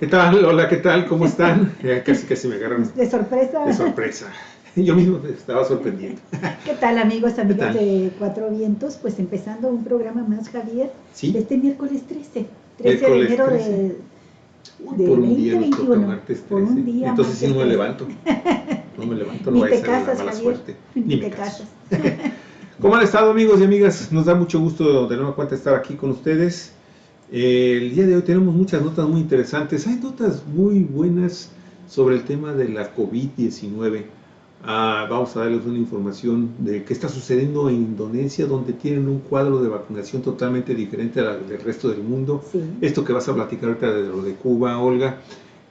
¿Qué tal? Hola, ¿qué tal? ¿Cómo están? Casi me agarran ¿De sorpresa? de sorpresa. Yo mismo me estaba sorprendiendo. ¿Qué tal, amigos, ¿Qué amigas tal? de Cuatro Vientos? Pues empezando un programa más, Javier, ¿Sí? de este miércoles 13 de Miércoles enero 13. Uy, de por un día nos toca 2021, martes por 13. un día, Entonces sí martes no me 13. levanto. No me levanto, no Ni vaya a te ser la casas, mala Javier, suerte. ni Ni me te caso. casas. ¿Cómo han estado, amigos y amigas? Nos da mucho gusto de nueva cuenta estar aquí con ustedes. El día de hoy tenemos muchas notas muy interesantes. Hay notas muy buenas sobre el tema de la COVID-19. Vamos a darles una información de qué está sucediendo en Indonesia, donde tienen un cuadro de vacunación totalmente diferente al del resto del mundo. Sí. Esto que vas a platicar ahorita de lo de Cuba, Olga,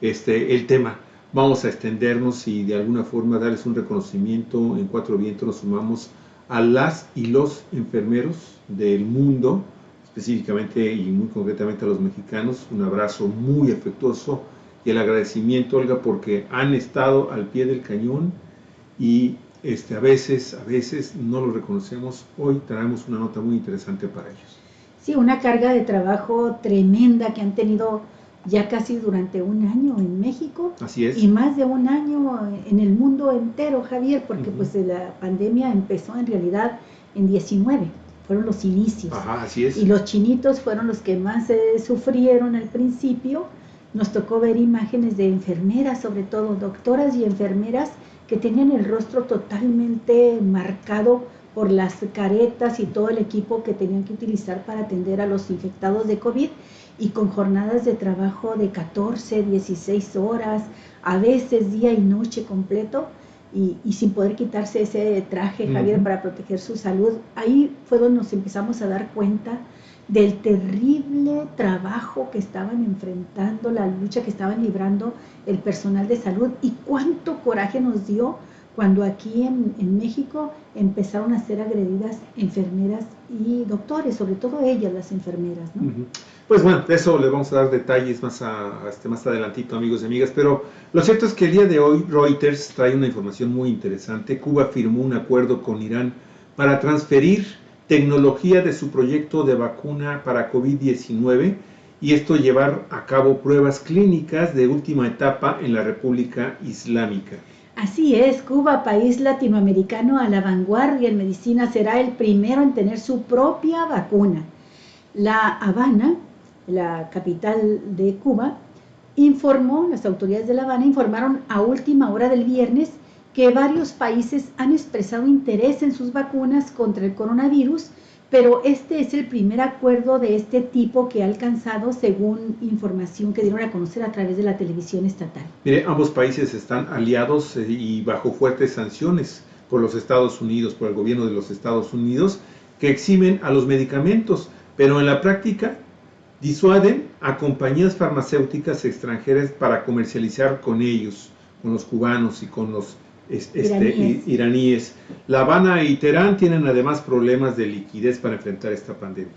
el tema. Vamos a extendernos y de alguna forma darles un reconocimiento. En Cuatro Vientos nos sumamos a las y los enfermeros del mundo, específicamente y muy concretamente a los mexicanos. Un abrazo muy afectuoso y el agradecimiento, Olga, porque han estado al pie del cañón y a veces no lo reconocemos. Hoy traemos una nota muy interesante para ellos. Sí, una carga de trabajo tremenda que han tenido ya casi durante un año en México. Así es. Y más de un año en el mundo entero, Javier, porque pues la pandemia empezó en realidad en 19, fueron los inicios. Ajá, así es. Y los chinitos fueron los que más sufrieron al principio. Nos tocó ver imágenes de enfermeras, sobre todo doctoras y enfermeras, que tenían el rostro totalmente marcado por las caretas y todo el equipo que tenían que utilizar para atender a los infectados de COVID, y con jornadas de trabajo de 14, 16 horas, a veces día y noche completo, y sin poder quitarse ese traje, Javier, para proteger su salud. Ahí fue donde nos empezamos a dar cuenta del terrible trabajo que estaban enfrentando, la lucha que estaban librando el personal de salud, y cuánto coraje nos dio cuando aquí en México empezaron a ser agredidas enfermeras y doctores, sobre todo ellas, las enfermeras, ¿no? Pues bueno, de eso le vamos a dar detalles más adelantito, amigos y amigas, pero lo cierto es que el día de hoy Reuters trae una información muy interesante. Cuba firmó un acuerdo con Irán para transferir tecnología de su proyecto de vacuna para COVID-19 y esto llevar a cabo pruebas clínicas de última etapa en la República Islámica. Así es, Cuba, país latinoamericano a la vanguardia en medicina, será el primero en tener su propia vacuna. La Habana, la capital de Cuba, las autoridades de La Habana informaron a última hora del viernes que varios países han expresado interés en sus vacunas contra el coronavirus, pero este es el primer acuerdo de este tipo que ha alcanzado, según información que dieron a conocer a través de la televisión estatal. Mire, ambos países están aliados y bajo fuertes sanciones por los Estados Unidos, por el gobierno de los Estados Unidos, que eximen a los medicamentos, pero en la práctica disuaden a compañías farmacéuticas extranjeras para comercializar con ellos, con los cubanos y con los iraníes. La Habana y Teherán tienen además problemas de liquidez para enfrentar esta pandemia.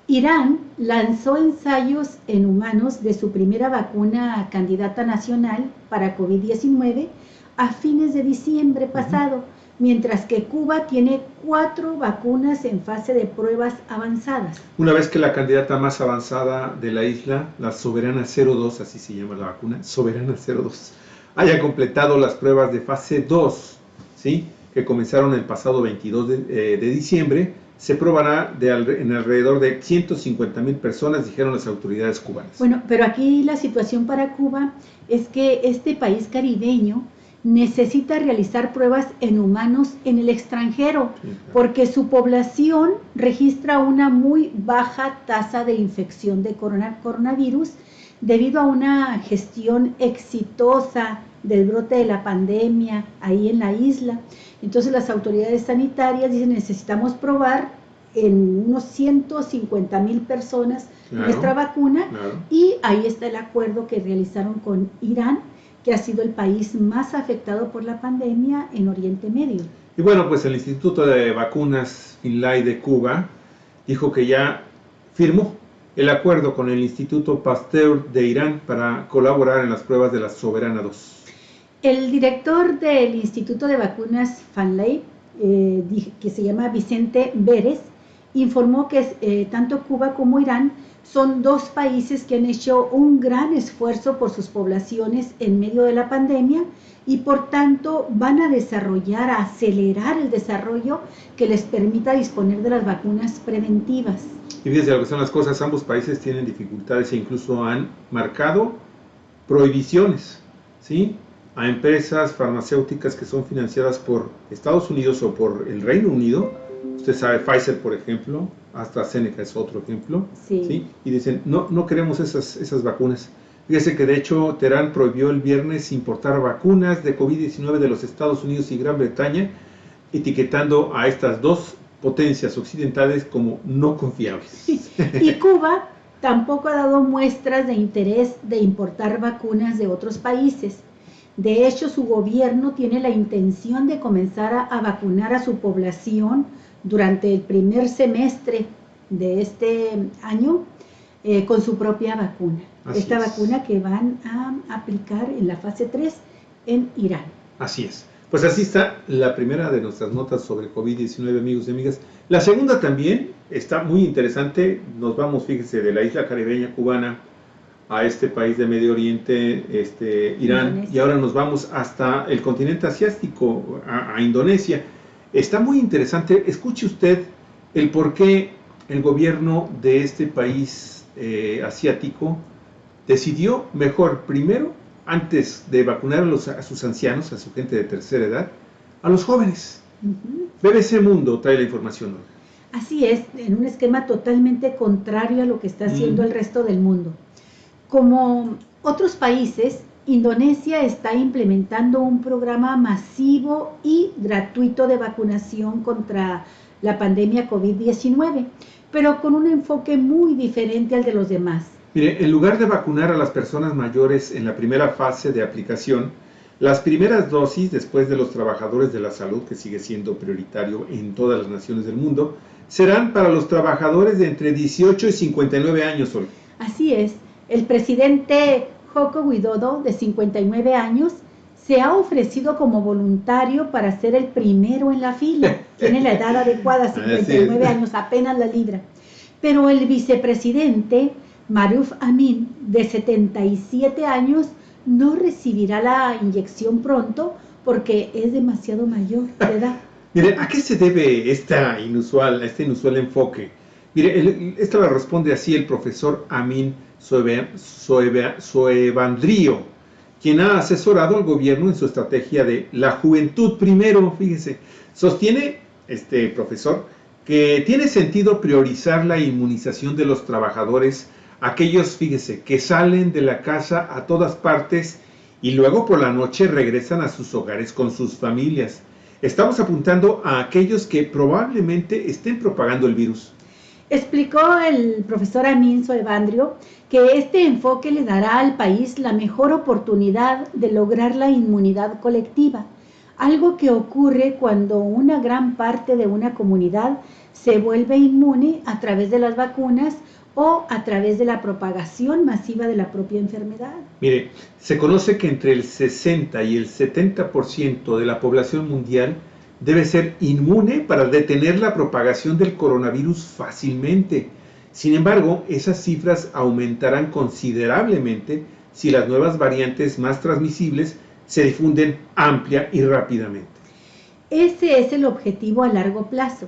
Irán lanzó ensayos en humanos de su primera vacuna candidata nacional para COVID-19 a fines de diciembre pasado, mientras que Cuba tiene 4 vacunas en fase de pruebas avanzadas. Una vez que la candidata más avanzada de la isla, la Soberana 02, así se llama la vacuna, Soberana 02, haya completado las pruebas de fase 2, ¿sí?, que comenzaron el pasado 22 de diciembre, se probará en alrededor de 150,000 personas, dijeron las autoridades cubanas. Bueno, pero aquí la situación para Cuba es que este país caribeño necesita realizar pruebas en humanos en el extranjero, sí, claro, porque su población registra una muy baja tasa de infección de coronavirus debido a una gestión exitosa del brote de la pandemia ahí en la isla. Entonces las autoridades sanitarias dicen: necesitamos probar en unos 150,000 personas, claro, nuestra vacuna, claro, y ahí está el acuerdo que realizaron con Irán, que ha sido el país más afectado por la pandemia en Oriente Medio. Y bueno, pues el Instituto de Vacunas Finlay de Cuba dijo que ya firmó el acuerdo con el Instituto Pasteur de Irán para colaborar en las pruebas de la Soberana 2. El director del Instituto de Vacunas Finlay, que se llama Vicente Vélez, informó que tanto Cuba como Irán son dos países que han hecho un gran esfuerzo por sus poblaciones en medio de la pandemia y por tanto van a desarrollar, a acelerar el desarrollo que les permita disponer de las vacunas preventivas. Y fíjense lo que son las cosas, ambos países tienen dificultades e incluso han marcado prohibiciones, ¿sí?, a empresas farmacéuticas que son financiadas por Estados Unidos o por el Reino Unido. Usted sabe, Pfizer, por ejemplo, AstraZeneca es otro ejemplo, sí. ¿sí? Y dicen, no queremos esas vacunas. Fíjese que de hecho Teherán prohibió el viernes importar vacunas de COVID-19 de los Estados Unidos y Gran Bretaña, etiquetando a estas dos potencias occidentales como no confiables. Y Cuba tampoco ha dado muestras de interés de importar vacunas de otros países. De hecho, su gobierno tiene la intención de comenzar a vacunar a su población durante el primer semestre de este año con su propia vacuna. Esta vacuna que van a aplicar en la fase 3 en Irán. Así es. Pues así está la primera de nuestras notas sobre COVID-19, amigos y amigas. La segunda también está muy interesante. Nos vamos, fíjese, de la isla caribeña cubana a este país de Medio Oriente, Irán, Indonesia. Y ahora nos vamos hasta el continente asiático, a Indonesia. Está muy interesante. Escuche usted el por qué el gobierno de este país asiático decidió mejor, primero, antes de vacunar a sus ancianos, a su gente de tercera edad, a los jóvenes. BBC Mundo trae la información hoy. Así es, en un esquema totalmente contrario a lo que está haciendo el resto del mundo. Como otros países, Indonesia está implementando un programa masivo y gratuito de vacunación contra la pandemia COVID-19, pero con un enfoque muy diferente al de los demás. Mire, en lugar de vacunar a las personas mayores en la primera fase de aplicación, las primeras dosis, después de los trabajadores de la salud, que sigue siendo prioritario en todas las naciones del mundo, serán para los trabajadores de entre 18 y 59 años hoy. Así es. El presidente Joko Widodo, de 59 años, se ha ofrecido como voluntario para ser el primero en la fila. Tiene la edad adecuada, 59 años, apenas la libra. Pero el vicepresidente Maruf Amin, de 77 años, no recibirá la inyección pronto porque es demasiado mayor de edad. Mire, ¿a qué se debe este inusual enfoque? Mire, esta la responde así el profesor Amin Soevandrio, quien ha asesorado al gobierno en su estrategia de la juventud primero. Fíjese, sostiene este profesor que tiene sentido priorizar la inmunización de los trabajadores, aquellos, fíjese, que salen de la casa a todas partes y luego por la noche regresan a sus hogares con sus familias. Estamos apuntando a aquellos que probablemente estén propagando el virus. Explicó el profesor Amin Soevandrio que este enfoque le dará al país la mejor oportunidad de lograr la inmunidad colectiva, algo que ocurre cuando una gran parte de una comunidad se vuelve inmune a través de las vacunas o a través de la propagación masiva de la propia enfermedad. Mire, se conoce que entre el 60 y el 70% de la población mundial debe ser inmune para detener la propagación del coronavirus fácilmente. Sin embargo, esas cifras aumentarán considerablemente si las nuevas variantes más transmisibles se difunden amplia y rápidamente. Ese es el objetivo a largo plazo,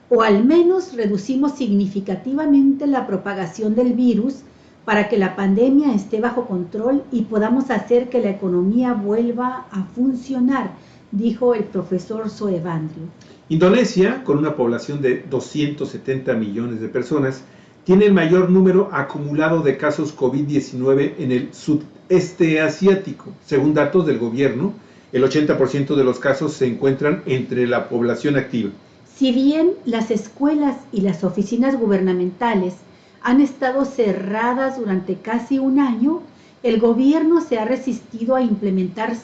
o al menos reducimos significativamente la propagación del virus para que la pandemia esté bajo control y podamos hacer que la economía vuelva a funcionar, dijo el profesor Soevandrio. Indonesia, con una población de 270 millones de personas, tiene el mayor número acumulado de casos COVID-19 en el sudeste asiático. Según datos del gobierno, el 80% de los casos se encuentran entre la población activa. Si bien las escuelas y las oficinas gubernamentales han estado cerradas durante casi un año, el gobierno se ha resistido a implementar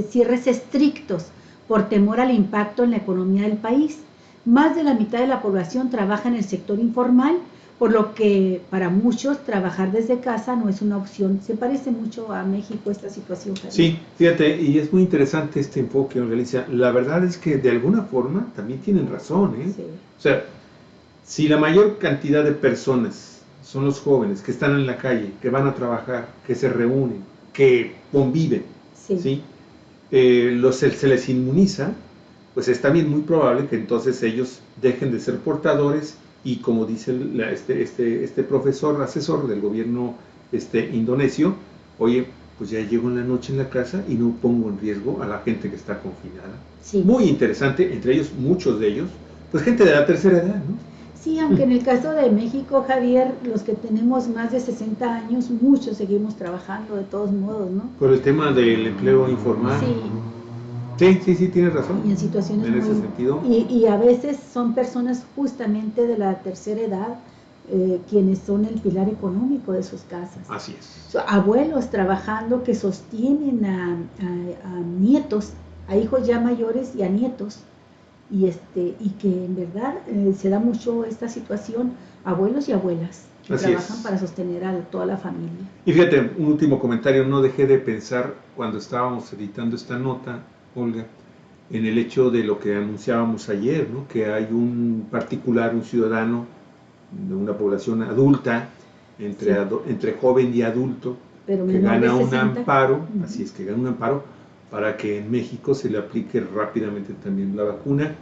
cierres estrictos por temor al impacto en la economía del país. Más de la mitad de la población trabaja en el sector informal, por lo que para muchos trabajar desde casa no es una opción. Se parece mucho a México esta situación, Javier. Sí, fíjate, y es muy interesante este enfoque, Galicia. La verdad es que de alguna forma también tienen razón, ¿eh? Sí. O sea, Si la mayor cantidad de personas son los jóvenes que están en la calle, que van a trabajar, que se reúnen, que conviven, Sí. ¿sí? Se les inmuniza, pues es también muy probable que entonces ellos dejen de ser portadores y, como dice este profesor asesor del gobierno indonesio, oye, pues ya llego en la noche en la casa y no pongo en riesgo a la gente que está confinada. Sí. Muy interesante, entre ellos, muchos de ellos, pues gente de la tercera edad, ¿no? Sí, aunque en el caso de México, Javier, los que tenemos más de 60 años, muchos seguimos trabajando de todos modos, ¿no? Por el tema del empleo informal. Sí, tienes razón. Y en situaciones en ese sentido. Y a veces son personas justamente de la tercera edad quienes son el pilar económico de sus casas. Así es. Abuelos trabajando que sostienen a nietos, a hijos ya mayores y a nietos. Y que en verdad se da mucho esta situación, abuelos y abuelas que trabajan para sostener a toda la familia. Y fíjate, un último comentario, no dejé de pensar cuando estábamos editando esta nota, Olga, en el hecho de lo que anunciábamos ayer, ¿no? Que hay un particular, un ciudadano de una población adulta, entre joven y adulto, pero que gana un amparo, así es, que gana un amparo para que en México se le aplique rápidamente también la vacuna,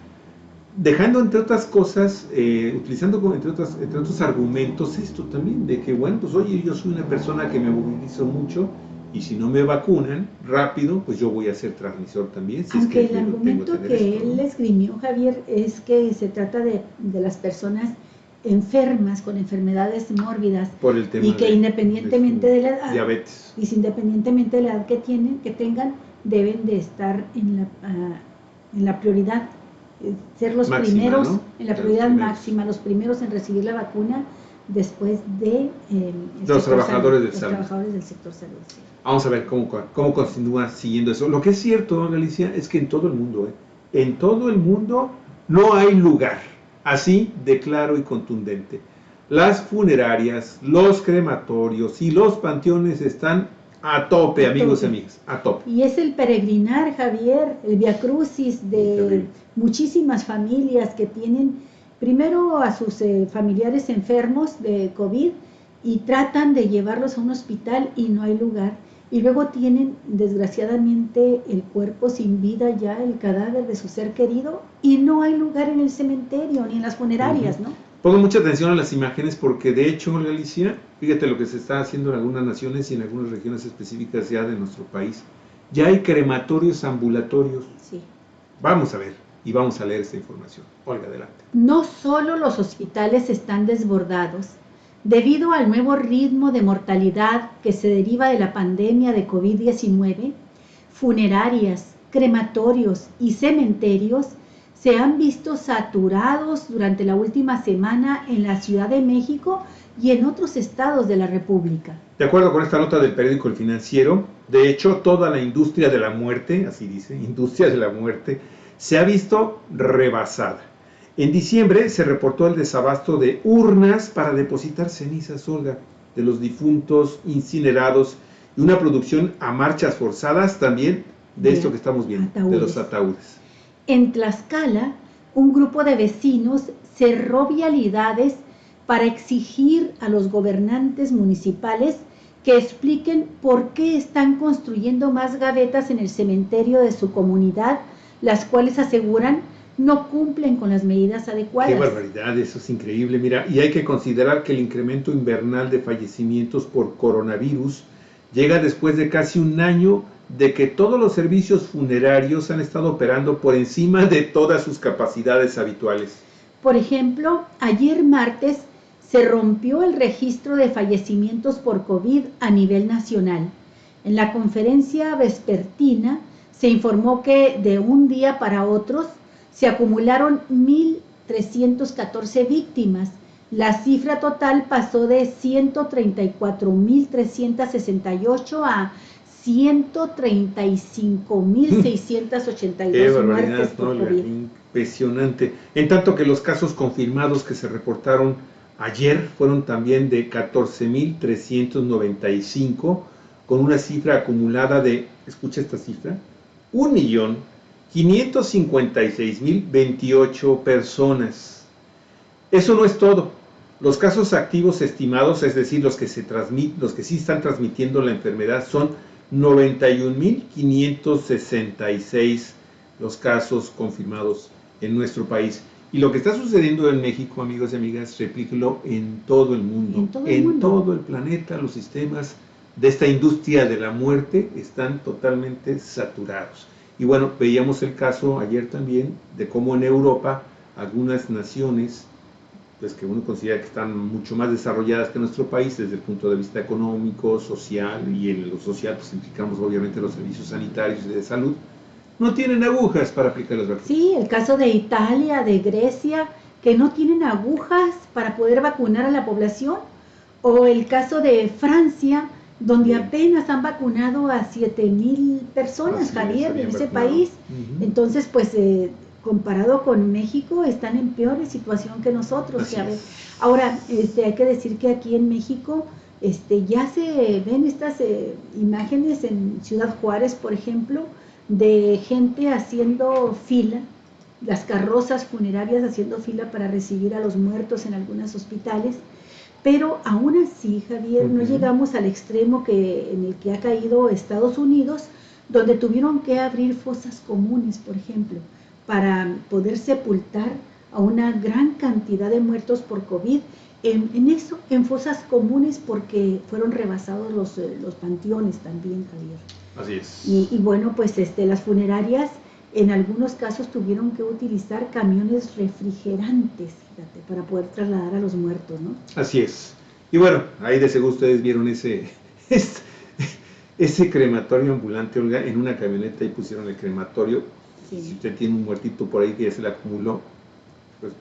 dejando entre otras cosas, utilizando entre otros argumentos esto también, de que bueno, pues oye, yo soy una persona que me movilizo mucho y si no me vacunan rápido, pues yo voy a ser transmisor también. Si aunque es que el argumento que él esgrimió, Javier, es que se trata de las personas enfermas con enfermedades mórbidas por el tema y que independientemente de la edad, diabetes, y independientemente de la edad que tengan, deben de estar en la prioridad, ser los máxima, primeros, ¿no? En la prioridad máxima, los primeros en recibir la vacuna después de los trabajadores del sector salud. Sí. Vamos a ver cómo continúa siguiendo eso. Lo que es cierto, Alicia, es que en todo el mundo no hay lugar así de claro y contundente. Las funerarias, los crematorios y los panteones están a tope, amigos y amigas, a tope. Y es el peregrinar, Javier, el viacrucis de muchísimas familias que tienen primero a sus familiares enfermos de COVID y tratan de llevarlos a un hospital y no hay lugar. Y luego tienen, desgraciadamente, el cuerpo sin vida ya, el cadáver de su ser querido, y no hay lugar en el cementerio ni en las funerarias, ¿no? Pongo mucha atención a las imágenes porque, de hecho, Alicia, fíjate lo que se está haciendo en algunas naciones y en algunas regiones específicas ya de nuestro país. Ya hay crematorios ambulatorios. Sí. Vamos a ver y vamos a leer esta información. Olga, adelante. No solo los hospitales están desbordados, debido al nuevo ritmo de mortalidad que se deriva de la pandemia de COVID-19, funerarias, crematorios y cementerios se han visto saturados durante la última semana en la Ciudad de México y en otros estados de la República. De acuerdo con esta nota del periódico El Financiero, de hecho, toda la industria de la muerte, así dice, industria de la muerte, se ha visto rebasada. En diciembre se reportó el desabasto de urnas para depositar cenizas, Olga, de los difuntos incinerados y una producción a marchas forzadas también de esto que estamos viendo, de los ataúdes. En Tlaxcala, un grupo de vecinos cerró vialidades para exigir a los gobernantes municipales que expliquen por qué están construyendo más gavetas en el cementerio de su comunidad, las cuales aseguran no cumplen con las medidas adecuadas. ¡Qué barbaridad! Eso es increíble. Mira, y hay que considerar que el incremento invernal de fallecimientos por coronavirus llega después de casi un año de que todos los servicios funerarios han estado operando por encima de todas sus capacidades habituales. Por ejemplo, ayer martes se rompió el registro de fallecimientos por COVID a nivel nacional. En la conferencia vespertina se informó que de un día para otro se acumularon 1.314 víctimas. La cifra total pasó de 134.368 a 135.682 muertes por COVID. Impresionante. En tanto que los casos confirmados que se reportaron ayer fueron también de 14.395, con una cifra acumulada de, escucha esta cifra, 1.556.028 personas. Eso no es todo. Los casos activos estimados, es decir, los que sí están transmitiendo la enfermedad, son 91.566 los casos confirmados en nuestro país. Y lo que está sucediendo en México, amigos y amigas, replíquelo en todo el mundo, en todo el planeta. Los sistemas de esta industria de la muerte están totalmente saturados. Y bueno, veíamos el caso ayer también de cómo en Europa algunas naciones, pues que uno considera que están mucho más desarrolladas que nuestro país desde el punto de vista económico, social, y en lo social pues implicamos obviamente los servicios sanitarios y de salud, no tienen agujas para aplicar las vacunas. Sí, el caso de Italia, de Grecia, que no tienen agujas para poder vacunar a la población, o el caso de Francia, donde apenas han vacunado a 7,000 personas, Javier, en ese país. Entonces, pues comparado con México, están en peor situación que nosotros. Ahora, hay que decir que aquí en México ya se ven estas imágenes en Ciudad Juárez, por ejemplo, de gente haciendo fila, las carrozas funerarias haciendo fila para recibir a los muertos en algunos hospitales. Pero aún así, Javier, no llegamos al extremo en el que ha caído Estados Unidos, donde tuvieron que abrir fosas comunes, por ejemplo, para poder sepultar a una gran cantidad de muertos por COVID, en fosas comunes, porque fueron rebasados los panteones también, Javier. Así es. Y bueno, pues las funerarias en algunos casos tuvieron que utilizar camiones refrigerantes, fíjate, para poder trasladar a los muertos, ¿no? Así es. Y bueno, ahí de seguro ustedes vieron ese crematorio ambulante, Olga, en una camioneta, y pusieron el crematorio. Sí. Si usted tiene un muertito por ahí que ya se le acumuló, pues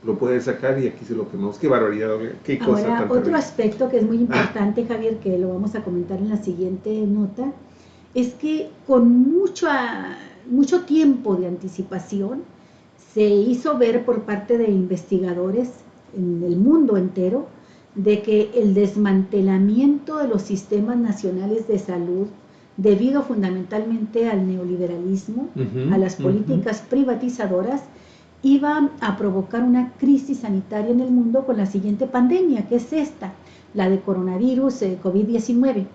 lo puede sacar y aquí se lo quemamos. Qué barbaridad, Olga. Qué cosa Ahora, tan otro terrible. aspecto que es muy importante, Javier, que lo vamos a comentar en la siguiente nota, es que con mucho tiempo de anticipación se hizo ver por parte de investigadores en el mundo entero de que el desmantelamiento de los sistemas nacionales de salud, debido fundamentalmente al neoliberalismo, a las políticas privatizadoras, iba a provocar una crisis sanitaria en el mundo con la siguiente pandemia, que es esta, la de coronavirus, COVID-19.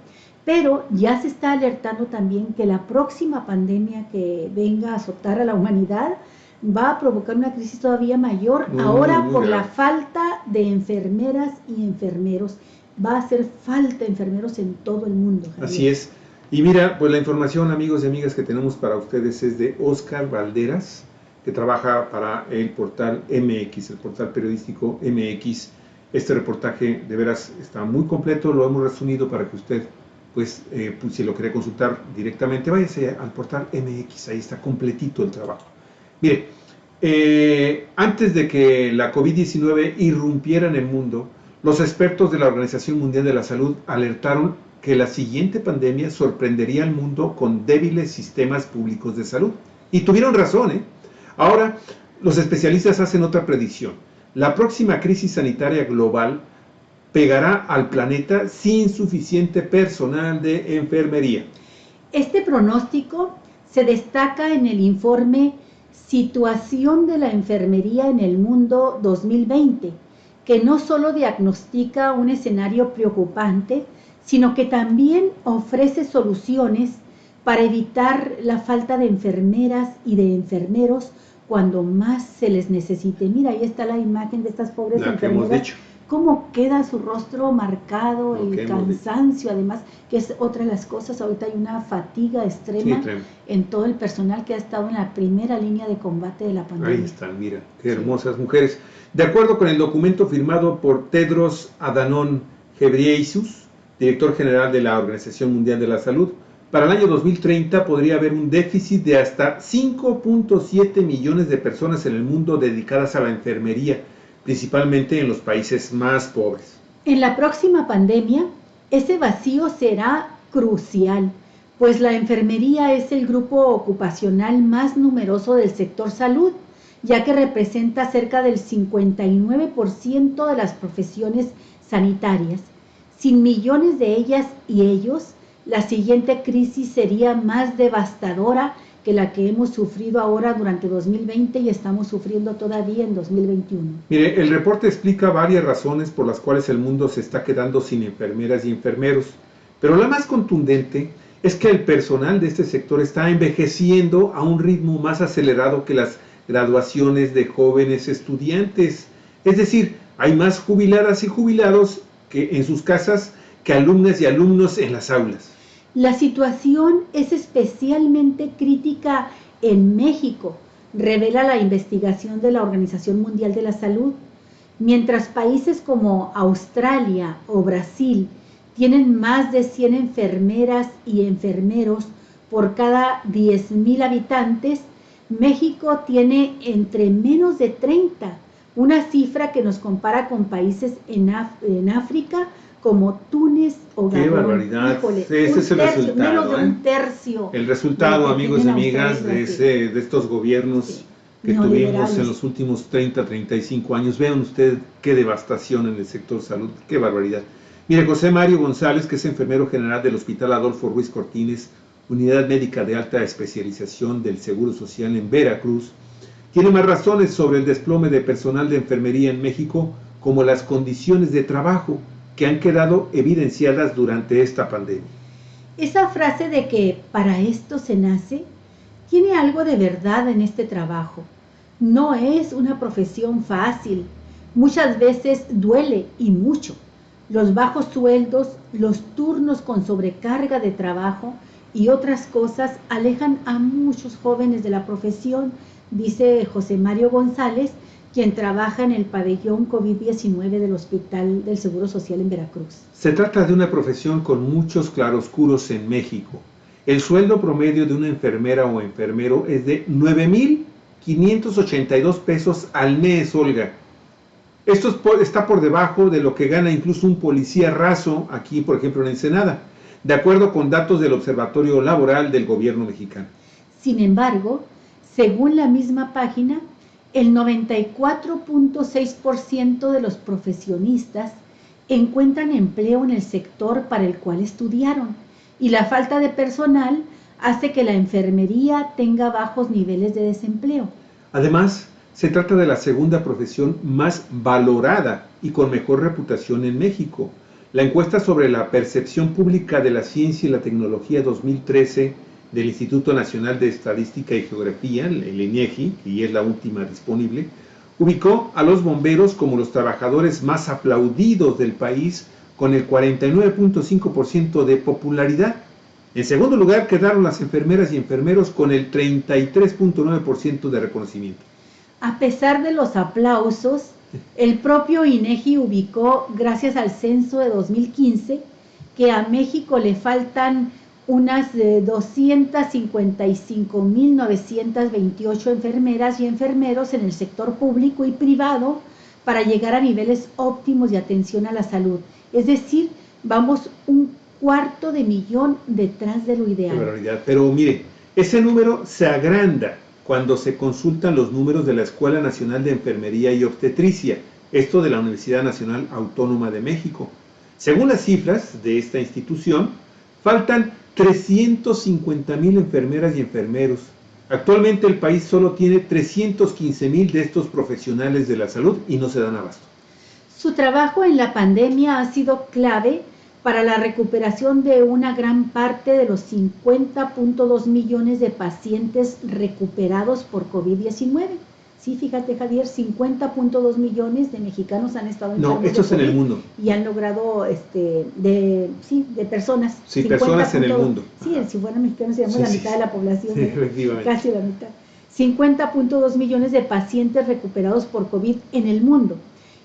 Pero ya se está alertando también que la próxima pandemia que venga a azotar a la humanidad va a provocar una crisis todavía mayor, ahora por la falta de enfermeras y enfermeros. Va a hacer falta enfermeros en todo el mundo, Javier. Así es. Y mira, pues la información, amigos y amigas, que tenemos para ustedes es de Óscar Valderas, que trabaja para el portal MX, el portal periodístico MX. Este reportaje de veras está muy completo, lo hemos resumido para que usted, pues si lo quiere consultar directamente, váyase al portal MX, ahí está completito el trabajo. Mire, antes de que la COVID-19 irrumpiera en el mundo, los expertos de la Organización Mundial de la Salud alertaron que la siguiente pandemia sorprendería al mundo con débiles sistemas públicos de salud. Y tuvieron razón, ¿eh? Ahora, los especialistas hacen otra predicción. La próxima crisis sanitaria global pegará al planeta sin suficiente personal de enfermería. Este pronóstico se destaca en el informe Situación de la Enfermería en el Mundo 2020, que no solo diagnostica un escenario preocupante, sino que también ofrece soluciones para evitar la falta de enfermeras y de enfermeros cuando más se les necesite. Mira, ahí está la imagen de estas pobres enfermeras. Cómo queda su rostro marcado, el cansancio, además, que es otra de las cosas. Ahorita hay una fatiga extrema en todo el personal que ha estado en la primera línea de combate de la pandemia. Ahí están, mira, qué hermosas mujeres. De acuerdo con el documento firmado por Tedros Adhanom Ghebreyesus, director general de la Organización Mundial de la Salud, para el año 2030 podría haber un déficit de hasta 5.7 millones de personas en el mundo dedicadas a la enfermería, principalmente en los países más pobres. En la próxima pandemia, ese vacío será crucial, pues la enfermería es el grupo ocupacional más numeroso del sector salud, ya que representa cerca del 59% de las profesiones sanitarias. Sin millones de ellas y ellos, la siguiente crisis sería más devastadora que la que hemos sufrido ahora durante 2020 y estamos sufriendo todavía en 2021. Mire, el reporte explica varias razones por las cuales el mundo se está quedando sin enfermeras y enfermeros, pero la más contundente es que el personal de este sector está envejeciendo a un ritmo más acelerado que las graduaciones de jóvenes estudiantes. Es decir, hay más jubiladas y jubilados que en sus casas que alumnas y alumnos en las aulas. La situación es especialmente crítica en México, revela la investigación de la Organización Mundial de la Salud. Mientras países como Australia o Brasil tienen más de 100 enfermeras y enfermeros por cada 10,000 habitantes, México tiene entre menos de 30, una cifra que nos compara con países en África como Túnez o Gabón. ¡Qué barbaridad! Híjole, Ese es el resultado. Menos de un tercio. El resultado, amigos y amigas, de estos gobiernos que tuvimos en los últimos 30, 35 años. Vean ustedes qué devastación en el sector salud, qué barbaridad. Mire, José Mario González, que es enfermero general del Hospital Adolfo Ruiz Cortines, Unidad Médica de Alta Especialización del Seguro Social en Veracruz, tiene más razones sobre el desplome de personal de enfermería en México, como las condiciones de trabajo que han quedado evidenciadas durante esta pandemia. Esa frase de que para esto se nace, tiene algo de verdad en este trabajo. No es una profesión fácil, muchas veces duele y mucho. Los bajos sueldos, los turnos con sobrecarga de trabajo y otras cosas alejan a muchos jóvenes de la profesión, dice José Mario González, quien trabaja en el pabellón COVID-19 del Hospital del Seguro Social en Veracruz. Se trata de una profesión con muchos claroscuros en México. El sueldo promedio de una enfermera o enfermero es de 9,582 pesos al mes, Olga. Esto está por debajo de lo que gana incluso un policía raso aquí, por ejemplo, en Ensenada, de acuerdo con datos del Observatorio Laboral del Gobierno mexicano. Sin embargo, según la misma página, el 94.6% de los profesionistas encuentran empleo en el sector para el cual estudiaron, y la falta de personal hace que la enfermería tenga bajos niveles de desempleo. Además, se trata de la segunda profesión más valorada y con mejor reputación en México. La encuesta sobre la percepción pública de la ciencia y la tecnología 2013 del Instituto Nacional de Estadística y Geografía, el INEGI, y es la última disponible, ubicó a los bomberos como los trabajadores más aplaudidos del país con el 49.5% de popularidad. En segundo lugar quedaron las enfermeras y enfermeros con el 33.9% de reconocimiento. A pesar de los aplausos, el propio INEGI ubicó, gracias al censo de 2015, que a México le faltan unas 255,928 enfermeras y enfermeros en el sector público y privado para llegar a niveles óptimos de atención a la salud. Es decir, vamos 250,000 detrás de lo ideal. Pero mire, ese número se agranda cuando se consultan los números de la Escuela Nacional de Enfermería y Obstetricia, esto de la Universidad Nacional Autónoma de México. Según las cifras de esta institución, faltan 350,000 enfermeras y enfermeros. Actualmente el país solo tiene 315,000 de estos profesionales de la salud y no se dan abasto. Su trabajo en la pandemia ha sido clave para la recuperación de una gran parte de los 50.2 millones de pacientes recuperados por COVID-19. Sí, fíjate, Javier, 50.2 millones de mexicanos han estado enfermos. No, esto es en el mundo. Y han logrado, de personas. Sí, personas en el mundo. Sí, si fueran mexicanos seríamos la mitad de la población. Sí, efectivamente. Casi la mitad. 50.2 millones de pacientes recuperados por COVID en el mundo.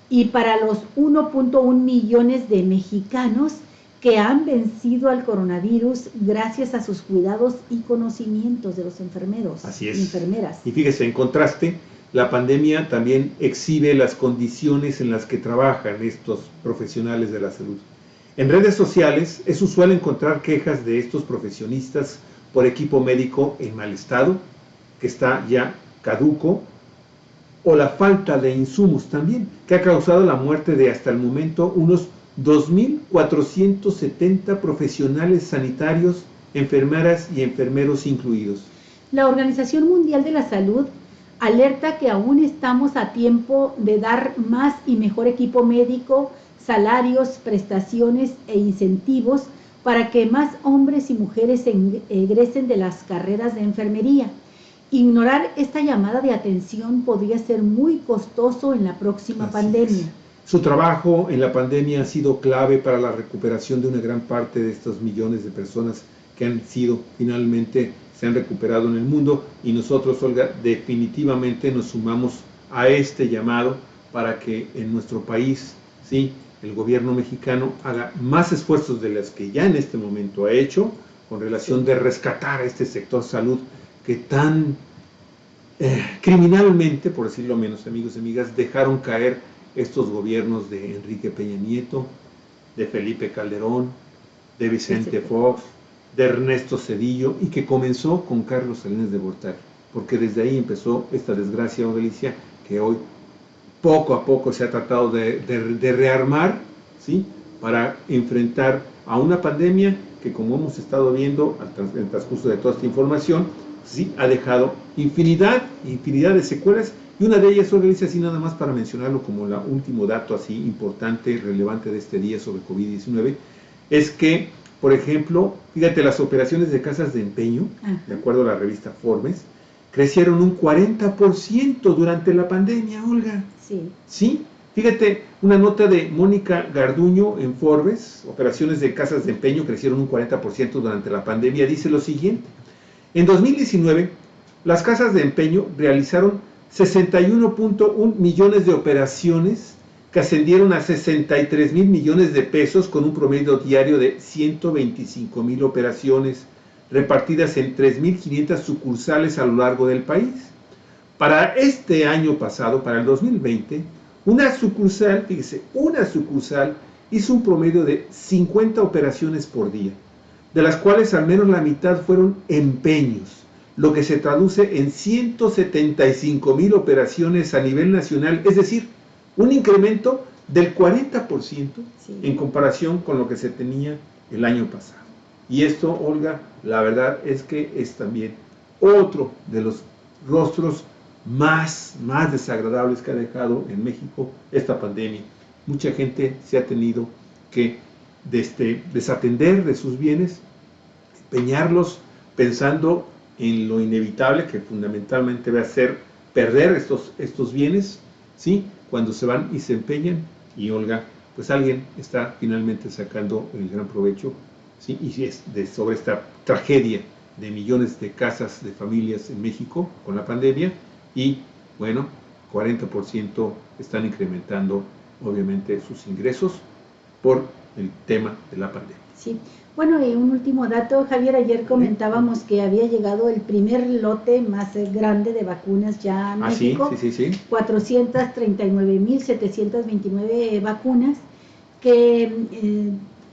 Y para los 1.1 millones de mexicanos que han vencido al coronavirus gracias a sus cuidados y conocimientos de los enfermeros. Así es. Y enfermeras. Y fíjese, en contraste, la pandemia también exhibe las condiciones en las que trabajan estos profesionales de la salud. En redes sociales es usual encontrar quejas de estos profesionistas por equipo médico en mal estado, que está ya caduco, o la falta de insumos también, que ha causado la muerte de hasta el momento unos 2,470 profesionales sanitarios, enfermeras y enfermeros incluidos. La Organización Mundial de la Salud alerta que aún estamos a tiempo de dar más y mejor equipo médico, salarios, prestaciones e incentivos para que más hombres y mujeres egresen de las carreras de enfermería. Ignorar esta llamada de atención podría ser muy costoso en la próxima pandemia. Su trabajo en la pandemia ha sido clave para la recuperación de una gran parte de estos millones de personas que han sido finalmente, se han recuperado en el mundo, y nosotros, Olga, definitivamente nos sumamos a este llamado para que en nuestro país, ¿sí?, el gobierno mexicano haga más esfuerzos de los que ya en este momento ha hecho con relación de rescatar a este sector salud que tan criminalmente, por decirlo menos, amigos y amigas, dejaron caer estos gobiernos de Enrique Peña Nieto, de Felipe Calderón, de Vicente Fox, de Ernesto Zedillo, y que comenzó con Carlos Salinas de Gortari, porque desde ahí empezó esta desgracia, Galicia, que hoy poco a poco se ha tratado de rearmar, ¿sí?, para enfrentar a una pandemia que, como hemos estado viendo en el transcurso de toda esta información, sí ha dejado infinidad de secuelas, y una de ellas, Galicia, así nada más para mencionarlo como el último dato así importante, relevante de este día sobre COVID-19, es que, por ejemplo, fíjate, las operaciones de casas de empeño, de acuerdo a la revista Forbes, crecieron un 40% durante la pandemia, Olga. Sí. ¿Sí? Fíjate, una nota de Mónica Garduño en Forbes, operaciones de casas de empeño crecieron un 40% durante la pandemia, dice lo siguiente: en 2019, las casas de empeño realizaron 61.1 millones de operaciones que ascendieron a 63,000 millones de pesos, con un promedio diario de 125,000 operaciones repartidas en 3,500 sucursales a lo largo del país. Para este año pasado, para el 2020, una sucursal, fíjese, una sucursal hizo un promedio de 50 operaciones por día, de las cuales al menos la mitad fueron empeños, lo que se traduce en 175,000 operaciones a nivel nacional, es decir, un incremento del 40% en comparación con lo que se tenía el año pasado. Y esto, Olga, la verdad es que es también otro de los rostros más desagradables que ha dejado en México esta pandemia. Mucha gente se ha tenido que desatender de sus bienes, empeñarlos pensando en lo inevitable que fundamentalmente va a ser perder estos bienes, ¿sí?, cuando se van y se empeñan. Y, Olga, pues alguien está finalmente sacando el gran provecho, ¿sí?, y es sobre esta tragedia de millones de casas, de familias en México con la pandemia. Y bueno, 40% están incrementando obviamente sus ingresos por el tema de la pandemia. Sí, bueno, y un último dato, Javier, ayer comentábamos que había llegado el primer lote más grande de vacunas ya a México. Sí. 439,729 vacunas, que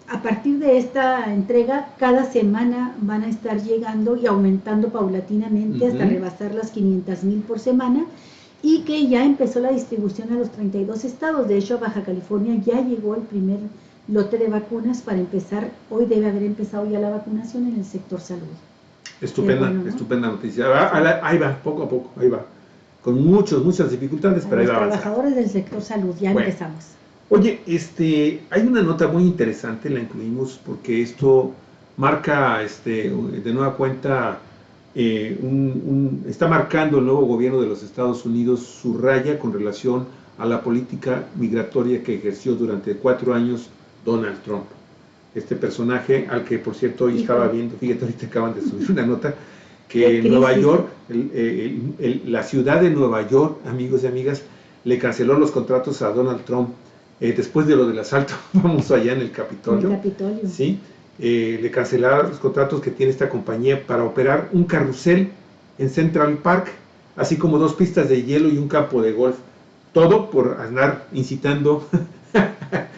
a partir de esta entrega, cada semana van a estar llegando y aumentando paulatinamente hasta rebasar las 500,000 por semana, y que ya empezó la distribución a los 32 estados. De hecho, a Baja California ya llegó el primer lote de vacunas para empezar. Hoy debe haber empezado ya la vacunación en el sector salud. Estupenda, bueno, ¿no? Estupenda noticia. Ahí va, poco a poco, ahí va. Con muchas dificultades, pero ahí va. Los trabajadores del sector salud, ya empezamos. Oye, hay una nota muy interesante, la incluimos porque esto marca, de nueva cuenta, está marcando el nuevo gobierno de los Estados Unidos su raya con relación a la política migratoria que ejerció durante 4 años Donald Trump. Este personaje, al que por cierto hoy estaba viendo, fíjate, ahorita acaban de subir una nota, que en Nueva York, la ciudad de Nueva York, amigos y amigas, le canceló los contratos a Donald Trump después de lo del asalto famoso allá en el Capitolio. ¿Sí? Le cancelaron los contratos que tiene esta compañía para operar un carrusel en Central Park, así como 2 pistas de hielo y un campo de golf. Todo por andar incitando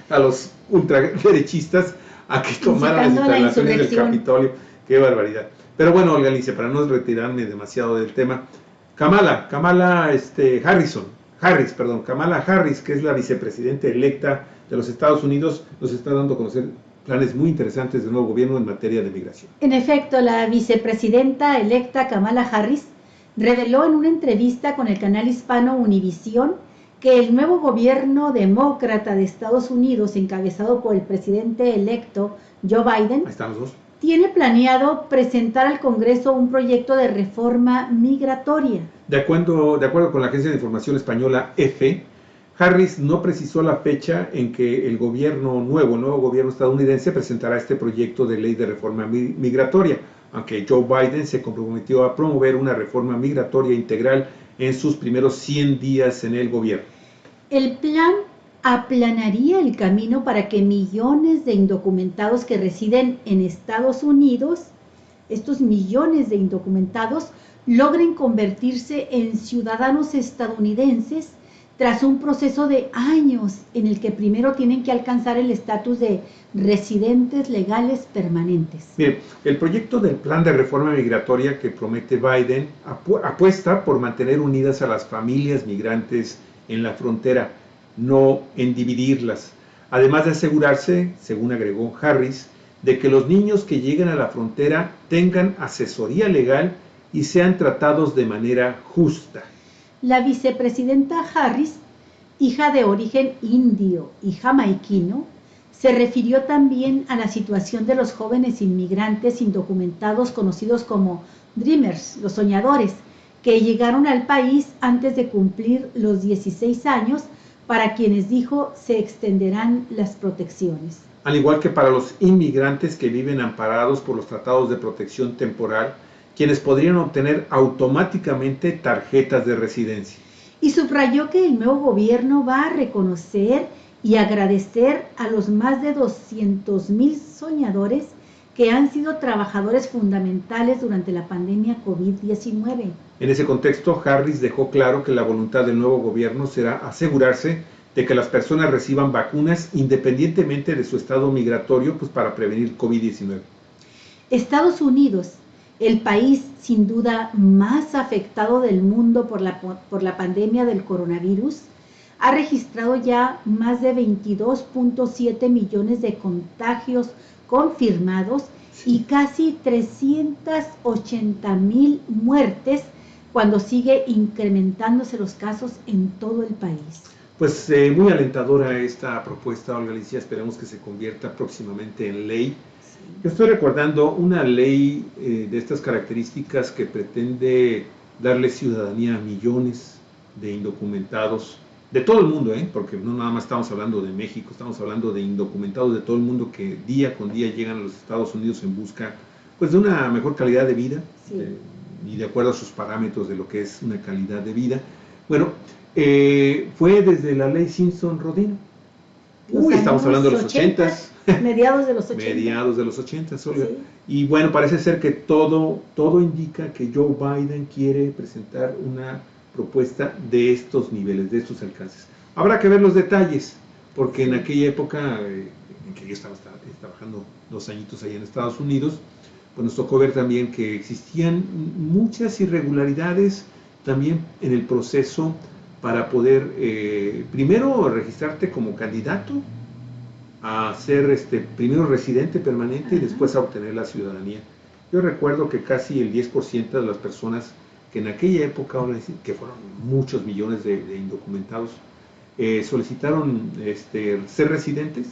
a los ultraderechistas a que tomaran las instalaciones del Capitolio. ¡Qué barbaridad! Pero bueno, Olga Alicia, para no retirarme demasiado del tema, Kamala Harris, que es la vicepresidenta electa de los Estados Unidos, nos está dando a conocer planes muy interesantes del nuevo gobierno en materia de migración. En efecto, la vicepresidenta electa Kamala Harris reveló en una entrevista con el canal hispano Univisión que el nuevo gobierno demócrata de Estados Unidos, encabezado por el presidente electo Joe Biden, Ahí están los dos, tiene planeado presentar al Congreso un proyecto de reforma migratoria. De acuerdo con la agencia de información española EFE, Harris no precisó la fecha en que el nuevo gobierno estadounidense presentará este proyecto de ley de reforma migratoria, aunque Joe Biden se comprometió a promover una reforma migratoria integral en sus primeros 100 días en el gobierno. El plan aplanaría el camino para que millones de indocumentados que residen en Estados Unidos, estos millones de indocumentados, logren convertirse en ciudadanos estadounidenses tras un proceso de años en el que primero tienen que alcanzar el estatus de residentes legales permanentes. Mire, el proyecto del plan de reforma migratoria que promete Biden apuesta por mantener unidas a las familias migrantes en la frontera, no en dividirlas, además de asegurarse, según agregó Harris, de que los niños que lleguen a la frontera tengan asesoría legal y sean tratados de manera justa. La vicepresidenta Harris, hija de origen indio y jamaiquino, se refirió también a la situación de los jóvenes inmigrantes indocumentados conocidos como Dreamers, los soñadores, que llegaron al país antes de cumplir los 16 años, para quienes dijo se extenderán las protecciones. Al igual que para los inmigrantes que viven amparados por los tratados de protección temporal, quienes podrían obtener automáticamente tarjetas de residencia. Y subrayó que el nuevo gobierno va a reconocer y agradecer a los más de 200,000 soñadores que han sido trabajadores fundamentales durante la pandemia COVID-19. En ese contexto, Harris dejó claro que la voluntad del nuevo gobierno será asegurarse de que las personas reciban vacunas independientemente de su estado migratorio, pues para prevenir COVID-19. Estados Unidos, el país sin duda más afectado del mundo por la pandemia del coronavirus, ha registrado ya más de 22.7 millones de contagios confirmados y casi 380,000 muertes, cuando sigue incrementándose los casos en todo el país. Pues muy alentadora esta propuesta, Olga Alicia, esperemos que se convierta próximamente en ley. Yo estoy recordando una ley de estas características que pretende darle ciudadanía a millones de indocumentados de todo el mundo, porque no nada más estamos hablando de México, estamos hablando de indocumentados de todo el mundo que día con día llegan a los Estados Unidos en busca pues, de una mejor calidad de vida, sí, y de acuerdo a sus parámetros de lo que es una calidad de vida. Bueno, fue desde la ley Simpson-Rodino. Estamos hablando de los 80s. Mediados de los 80. Mediados de los 80s, Olga. Sí. Y bueno, parece ser que todo indica que Joe Biden quiere presentar una propuesta de estos niveles, de estos alcances. Habrá que ver los detalles, porque en aquella época, en que yo estaba trabajando 2 añitos allá en Estados Unidos, pues nos tocó ver también que existían muchas irregularidades también en el proceso para poder, primero, registrarte como candidato a ser primero residente permanente y después a obtener la ciudadanía. Yo recuerdo que casi el 10% de las personas que en aquella época, que fueron muchos millones de indocumentados, solicitaron ser residentes.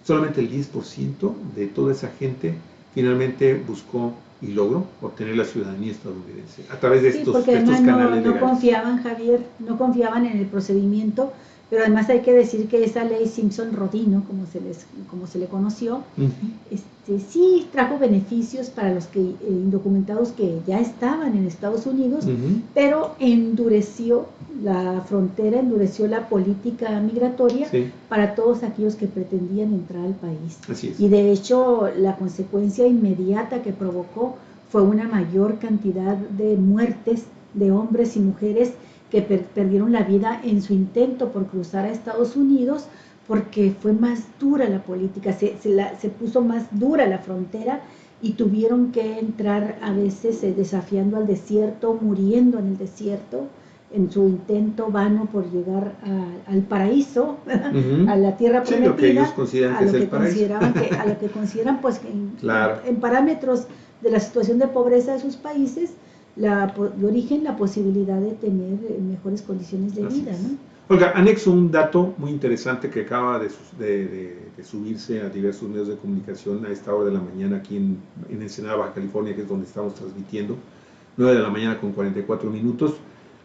Solamente el 10% de toda esa gente finalmente buscó y logró obtener la ciudadanía estadounidense a través de estos canales legales. No confiaban, Javier, no confiaban en el procedimiento, pero además hay que decir que esa ley Simpson-Rodino, como se le conoció, sí trajo beneficios para los indocumentados que ya estaban en Estados Unidos, pero endureció la frontera, endureció la política migratoria para todos aquellos que pretendían entrar al país. Así es. Y de hecho, la consecuencia inmediata que provocó fue una mayor cantidad de muertes de hombres y mujeres que perdieron la vida en su intento por cruzar a Estados Unidos, porque fue más dura la política, se puso más dura la frontera y tuvieron que entrar a veces desafiando al desierto, muriendo en el desierto, en su intento vano por llegar al paraíso, Ujú. a la tierra Sí, lo que ellos prometida, consideran a que lo es el que paraíso. a lo que consideran pues Claro. en parámetros de la situación de pobreza de sus países, de origen, la posibilidad de tener mejores condiciones de Así vida, es. ¿no? Olga, anexo un dato muy interesante que acaba de subirse a diversos medios de comunicación a esta hora de la mañana aquí en Ensenada, Baja California, que es donde estamos transmitiendo, 9 de la mañana con 44 minutos.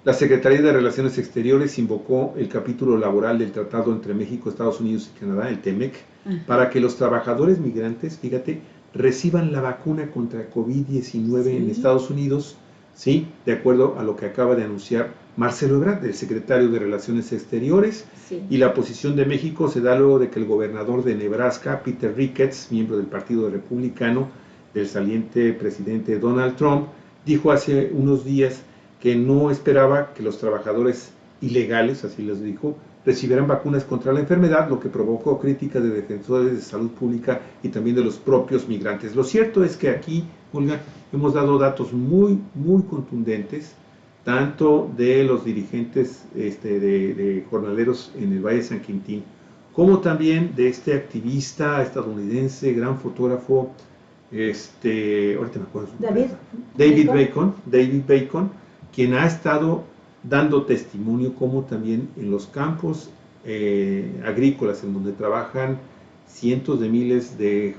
La Secretaría de Relaciones Exteriores invocó el capítulo laboral del Tratado entre México, Estados Unidos y Canadá, el TEMEC, para que los trabajadores migrantes, fíjate, reciban la vacuna contra COVID-19 Sí. en Estados Unidos, ¿sí? De acuerdo a lo que acaba de anunciar Marcelo Ebrard, el secretario de Relaciones Exteriores. Sí. Y la posición de México se da luego de que el gobernador de Nebraska, Peter Ricketts, miembro del Partido Republicano del saliente presidente Donald Trump, dijo hace unos días que no esperaba que los trabajadores ilegales, así les dijo, recibieran vacunas contra la enfermedad, lo que provocó críticas de defensores de salud pública y también de los propios migrantes. Lo cierto es que aquí, Olga, hemos dado datos muy, muy contundentes, tanto de los dirigentes de jornaleros en el Valle de San Quintín, como también de este activista estadounidense, gran fotógrafo, ahorita me acuerdo su nombre, David Bacon, quien ha estado dando testimonio como también en los campos agrícolas en donde trabajan cientos de miles de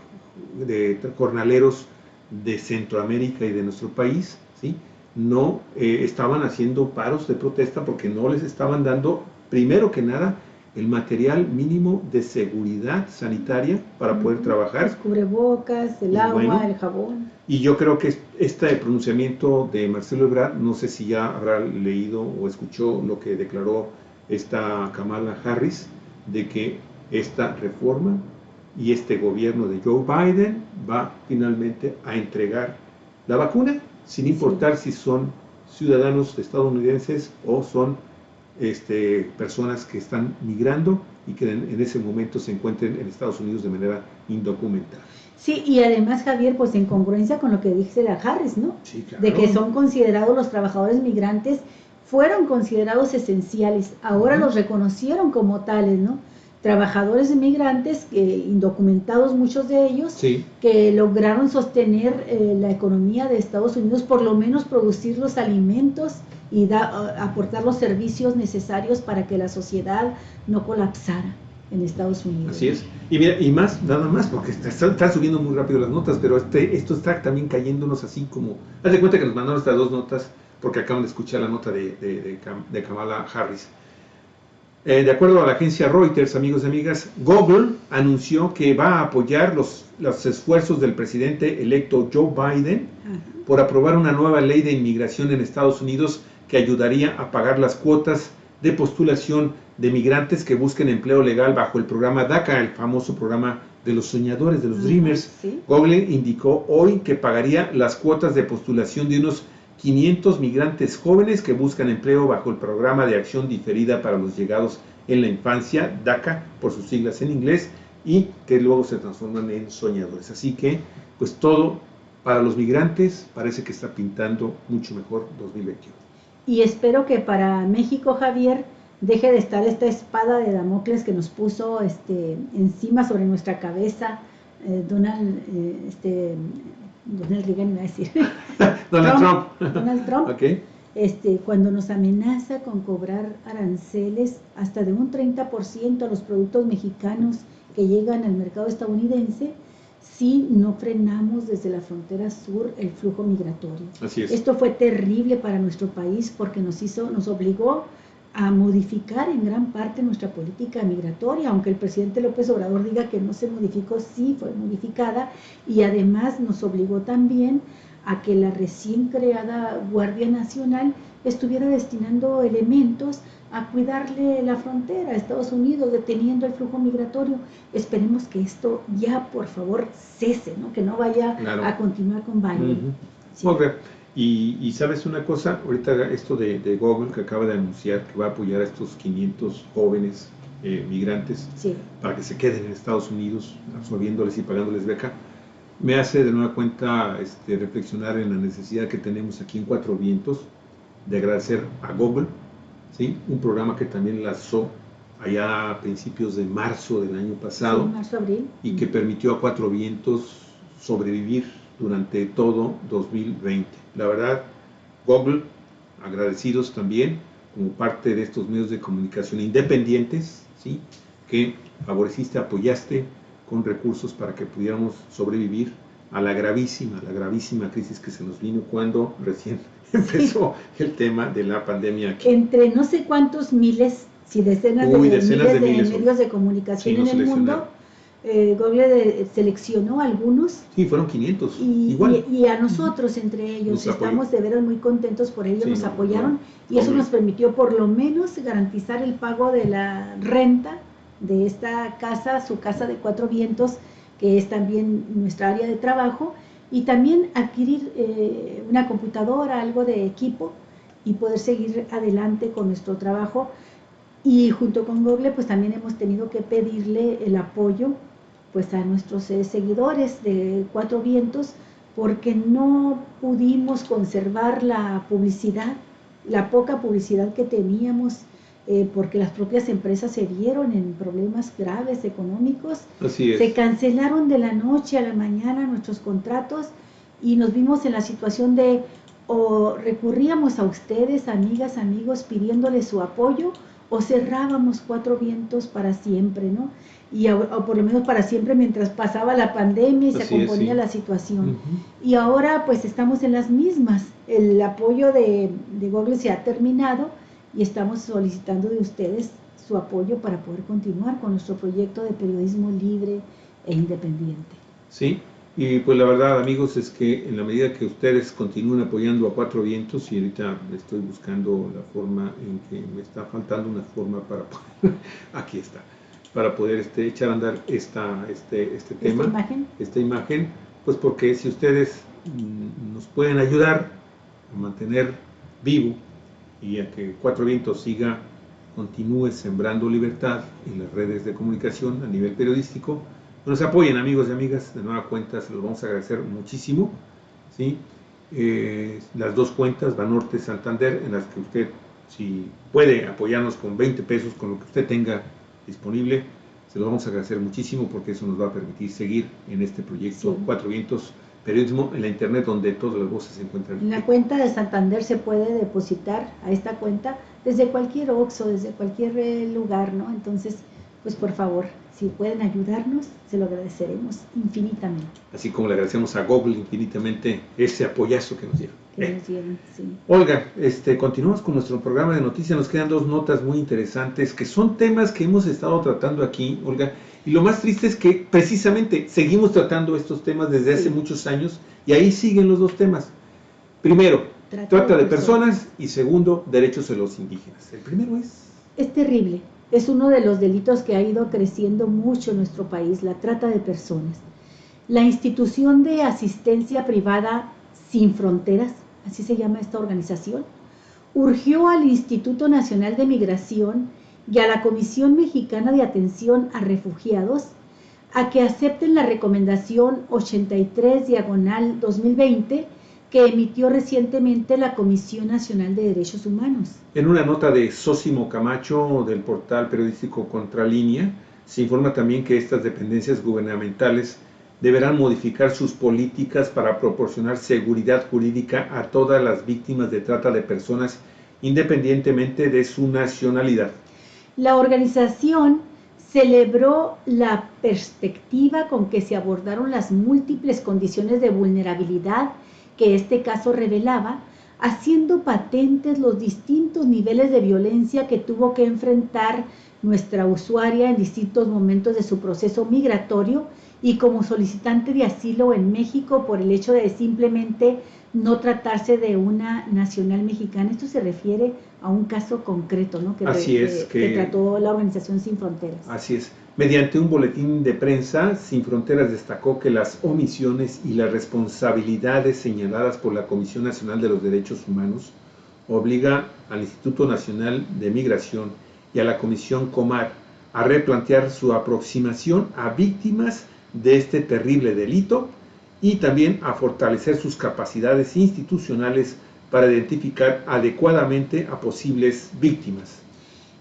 jornaleros de Centroamérica y de nuestro país, ¿sí? No estaban haciendo paros de protesta porque no les estaban dando, primero que nada, el material mínimo de seguridad sanitaria para poder trabajar. Los cubrebocas, el agua, bueno, el jabón. Y yo creo que este pronunciamiento de Marcelo Ebrard, no sé si ya habrá leído o escuchó lo que declaró esta Kamala Harris, de que esta reforma y este gobierno de Joe Biden va finalmente a entregar la vacuna, sin importar si son ciudadanos estadounidenses o son personas que están migrando y que en ese momento se encuentren en Estados Unidos de manera indocumentada. Sí, y además, Javier, pues en congruencia con lo que dice la Harris, ¿no? Sí, claro. De que son considerados los trabajadores migrantes, fueron considerados esenciales, ahora los reconocieron como tales, ¿no? Trabajadores migrantes, indocumentados muchos de ellos, que lograron sostener la economía de Estados Unidos, por lo menos producir los alimentos y aportar los servicios necesarios para que la sociedad no colapsara en Estados Unidos. Así es. Y mira, y más, nada más, porque están subiendo muy rápido las notas, pero esto está también cayéndonos así como... Haz de cuenta que nos mandaron estas dos notas, porque acaban de escuchar la nota de Kamala Harris. De acuerdo a la agencia Reuters, amigos y amigas, Google anunció que va a apoyar los esfuerzos del presidente electo Joe Biden por aprobar una nueva ley de inmigración en Estados Unidos que ayudaría a pagar las cuotas de postulación de migrantes que busquen empleo legal bajo el programa DACA, el famoso programa de los soñadores, de los Dreamers. ¿Sí? Google indicó hoy que pagaría las cuotas de postulación de unos 500 migrantes jóvenes que buscan empleo bajo el programa de acción diferida para los llegados en la infancia, DACA, por sus siglas en inglés, y que luego se transforman en soñadores. Así que, pues todo para los migrantes parece que está pintando mucho mejor 2021. Y espero que para México, Javier, deje de estar esta espada de Damocles que nos puso encima sobre nuestra cabeza Donald Reagan, iba a decir. Donald Trump. Okay. Cuando nos amenaza con cobrar aranceles hasta de un 30% a los productos mexicanos que llegan al mercado estadounidense, si no frenamos desde la frontera sur el flujo migratorio. Así es. Esto fue terrible para nuestro país porque nos obligó a modificar en gran parte nuestra política migratoria, aunque el presidente López Obrador diga que no se modificó, sí fue modificada, y además nos obligó también a que la recién creada Guardia Nacional estuviera destinando elementos a cuidarle la frontera a Estados Unidos, deteniendo el flujo migratorio. Esperemos que esto ya, por favor, cese, ¿no? Que no vaya a continuar con Biden. Sí. Okay. Y sabes una cosa, ahorita esto de Google que acaba de anunciar que va a apoyar a estos 500 jóvenes migrantes para que se queden en Estados Unidos, absorbiéndoles y pagándoles beca, me hace de nueva cuenta reflexionar en la necesidad que tenemos aquí en Cuatro Vientos de agradecer a Google ¿sí? Un programa que también lanzó allá a principios de marzo del año pasado, sí, marzo-abril, y que permitió a Cuatro Vientos sobrevivir durante todo 2020. La verdad, Google, agradecidos también como parte de estos medios de comunicación independientes, ¿sí? Que favoreciste, apoyaste con recursos para que pudiéramos sobrevivir a la gravísima crisis que se nos vino cuando recién empezó el tema de la pandemia aquí. Entre no sé cuántos miles, si decenas de miles de medios de comunicación en el mundo, Google seleccionó algunos. Sí, fueron 500. Y a nosotros, entre ellos, estamos de veras muy contentos por ello, nos apoyaron, y eso nos permitió por lo menos garantizar el pago de la renta de esta casa, su casa de Cuatro Vientos, que es también nuestra área de trabajo, y también adquirir una computadora, algo de equipo, y poder seguir adelante con nuestro trabajo. Y junto con Google, pues también hemos tenido que pedirle el apoyo pues a nuestros seguidores de Cuatro Vientos, porque no pudimos conservar la publicidad, la poca publicidad que teníamos, porque las propias empresas se vieron en problemas graves económicos. Así es. Se cancelaron de la noche a la mañana nuestros contratos y nos vimos en la situación de o recurríamos a ustedes, amigas, amigos, pidiéndoles su apoyo, o cerrábamos Cuatro Vientos para siempre, ¿no? O por lo menos para siempre mientras pasaba la pandemia y se componía la situación. Y ahora pues estamos en las mismas. El apoyo de Google se ha terminado y estamos solicitando de ustedes su apoyo para poder continuar con nuestro proyecto de periodismo libre e independiente. Sí, y pues la verdad, amigos, es que en la medida que ustedes continúen apoyando a Cuatro Vientos, y ahorita estoy buscando la forma en que me está faltando una forma para poder, aquí está, para poder echar a andar este tema, esta imagen, pues porque si ustedes nos pueden ayudar a mantener vivo y a que Cuatro Vientos continúe sembrando libertad en las redes de comunicación a nivel periodístico, nos apoyen, amigos y amigas, de nueva cuenta se los vamos a agradecer muchísimo, ¿sí? Las dos cuentas, Banorte, Santander, en las que usted, si puede apoyarnos con 20 pesos, con lo que usted tenga disponible, se lo vamos a agradecer muchísimo, porque eso nos va a permitir seguir en este proyecto Cuatro Vientos, periodismo en la internet, donde todas las voces se encuentran. En la cuenta de Santander se puede depositar a esta cuenta desde cualquier OXXO, desde cualquier lugar, ¿no? Entonces, pues por favor, si pueden ayudarnos, se lo agradeceremos infinitamente. Así como le agradecemos a Google infinitamente ese apoyazo que nos dieron. Sí. Olga, continuamos con nuestro programa de noticias. Nos quedan dos notas muy interesantes, que son temas que hemos estado tratando aquí, Olga, y lo más triste es que precisamente seguimos tratando estos temas desde hace muchos años, y ahí siguen los dos temas. Primero, trata de personas, y segundo, derechos de los indígenas. El primero es terrible. Es uno de los delitos que ha ido creciendo mucho en nuestro país, la trata de personas. La institución de asistencia privada Sin Fronteras, así se llama esta organización, urgió al Instituto Nacional de Migración y a la Comisión Mexicana de Atención a Refugiados a que acepten la recomendación 83/2020 que emitió recientemente la Comisión Nacional de Derechos Humanos. En una nota de Sósimo Camacho del portal periodístico Contralínea, se informa también que estas dependencias gubernamentales deberán modificar sus políticas para proporcionar seguridad jurídica a todas las víctimas de trata de personas, independientemente de su nacionalidad. La organización celebró la perspectiva con que se abordaron las múltiples condiciones de vulnerabilidad que este caso revelaba, haciendo patentes los distintos niveles de violencia que tuvo que enfrentar nuestra usuaria en distintos momentos de su proceso migratorio y como solicitante de asilo en México por el hecho de simplemente no tratarse de una nacional mexicana. Esto se refiere a un caso concreto, ¿no? que trató la Organización Sin Fronteras. Así es. Mediante un boletín de prensa, Sin Fronteras destacó que las omisiones y las responsabilidades señaladas por la Comisión Nacional de los Derechos Humanos obliga al Instituto Nacional de Migración y a la Comisión Comar a replantear su aproximación a víctimas de este terrible delito y también a fortalecer sus capacidades institucionales para identificar adecuadamente a posibles víctimas.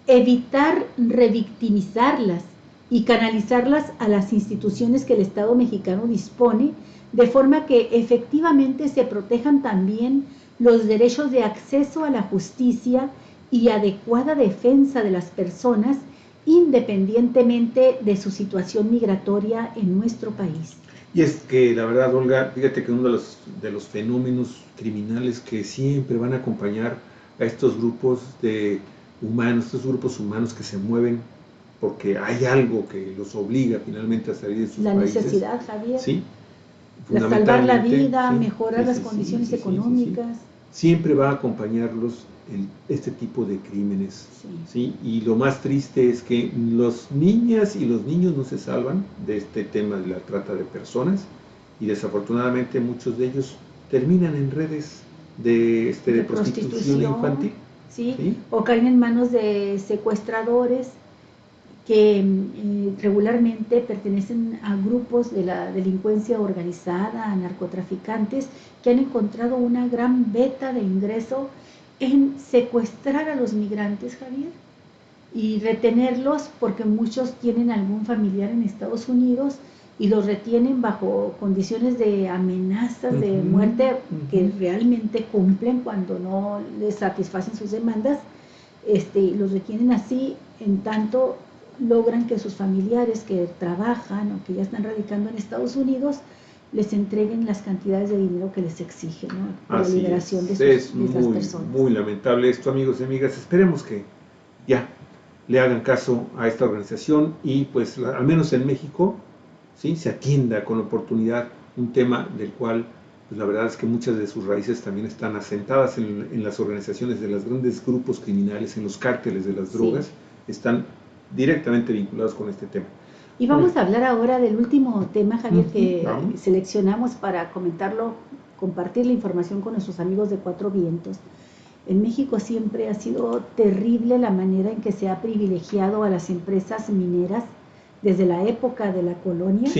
Evitar revictimizarlas y canalizarlas a las instituciones que el Estado mexicano dispone, de forma que efectivamente se protejan también los derechos de acceso a la justicia y adecuada defensa de las personas, independientemente de su situación migratoria en nuestro país. Y es que la verdad, Olga, fíjate que uno de los fenómenos criminales que siempre van a acompañar a estos grupos humanos que se mueven porque hay algo que los obliga finalmente a salir de sus países. La necesidad, Javier. Sí. Salvar la vida, sí, mejorar las condiciones económicas. Siempre va a acompañarlos este tipo de crímenes. ¿Sí? Y lo más triste es que las niñas y los niños no se salvan de este tema de la trata de personas, y desafortunadamente muchos de ellos terminan en redes de prostitución infantil. ¿Sí? O caen en manos de secuestradores que regularmente pertenecen a grupos de la delincuencia organizada, a narcotraficantes, que han encontrado una gran veta de ingreso en secuestrar a los migrantes, Javier, y retenerlos, porque muchos tienen algún familiar en Estados Unidos y los retienen bajo condiciones de amenazas de muerte que realmente cumplen cuando no les satisfacen sus demandas. Los retienen así, en tanto logran que sus familiares que trabajan o que ya están radicando en Estados Unidos les entreguen las cantidades de dinero que les exigen, ¿no? Por la liberación de las personas. Muy lamentable esto, amigos y amigas. Esperemos que ya le hagan caso a esta organización y pues al menos en México, ¿sí?, se atienda con oportunidad un tema del cual pues la verdad es que muchas de sus raíces también están asentadas en las organizaciones de los grandes grupos criminales, en los cárteles de las drogas, están directamente vinculados con este tema. Y vamos a hablar ahora del último tema, Javier, que seleccionamos para comentarlo, compartir la información con nuestros amigos de Cuatro Vientos. En México siempre ha sido terrible la manera en que se ha privilegiado a las empresas mineras desde la época de la colonia,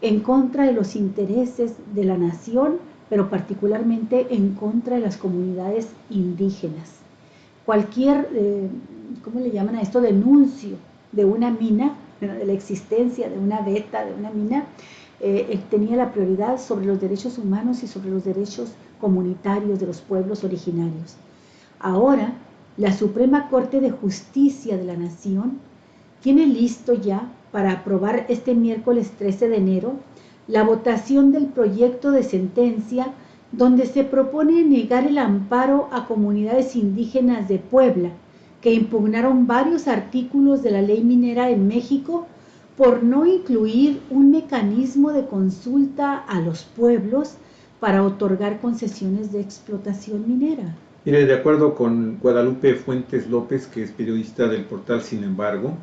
en contra de los intereses de la nación, pero particularmente en contra de las comunidades indígenas. Cualquier, ¿cómo le llaman a esto?, denuncio de una mina, de la existencia de una veta, de una mina, tenía la prioridad sobre los derechos humanos y sobre los derechos comunitarios de los pueblos originarios. Ahora, la Suprema Corte de Justicia de la Nación tiene listo ya para aprobar este miércoles 13 de enero la votación del proyecto de sentencia donde se propone negar el amparo a comunidades indígenas de Puebla que impugnaron varios artículos de la ley minera en México por no incluir un mecanismo de consulta a los pueblos para otorgar concesiones de explotación minera. Mire, de acuerdo con Guadalupe Fuentes López, que es periodista del portal Sin Embargo,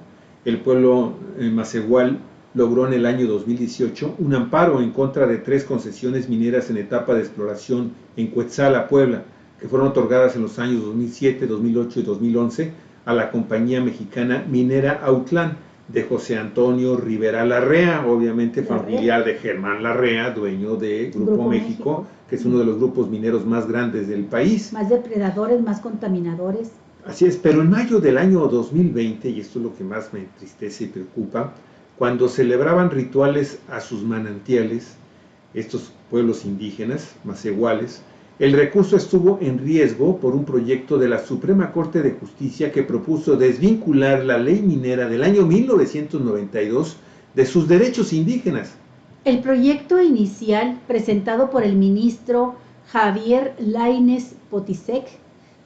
el pueblo Macehual logró en el año 2018 un amparo en contra de 3 concesiones mineras en etapa de exploración en Cuetzala, Puebla, que fueron otorgadas en los años 2007, 2008 y 2011 a la compañía mexicana Minera Autlán de José Antonio Rivera Larrea, obviamente familiar de Germán Larrea, dueño de Grupo México, que es uno de los grupos mineros más grandes del país. Más depredadores, más contaminadores. Así es, pero en mayo del año 2020, y esto es lo que más me entristece y preocupa, cuando celebraban rituales a sus manantiales, estos pueblos indígenas, macehuales, el recurso estuvo en riesgo por un proyecto de la Suprema Corte de Justicia que propuso desvincular la ley minera del año 1992 de sus derechos indígenas. El proyecto inicial, presentado por el ministro Javier Lainez Potisek,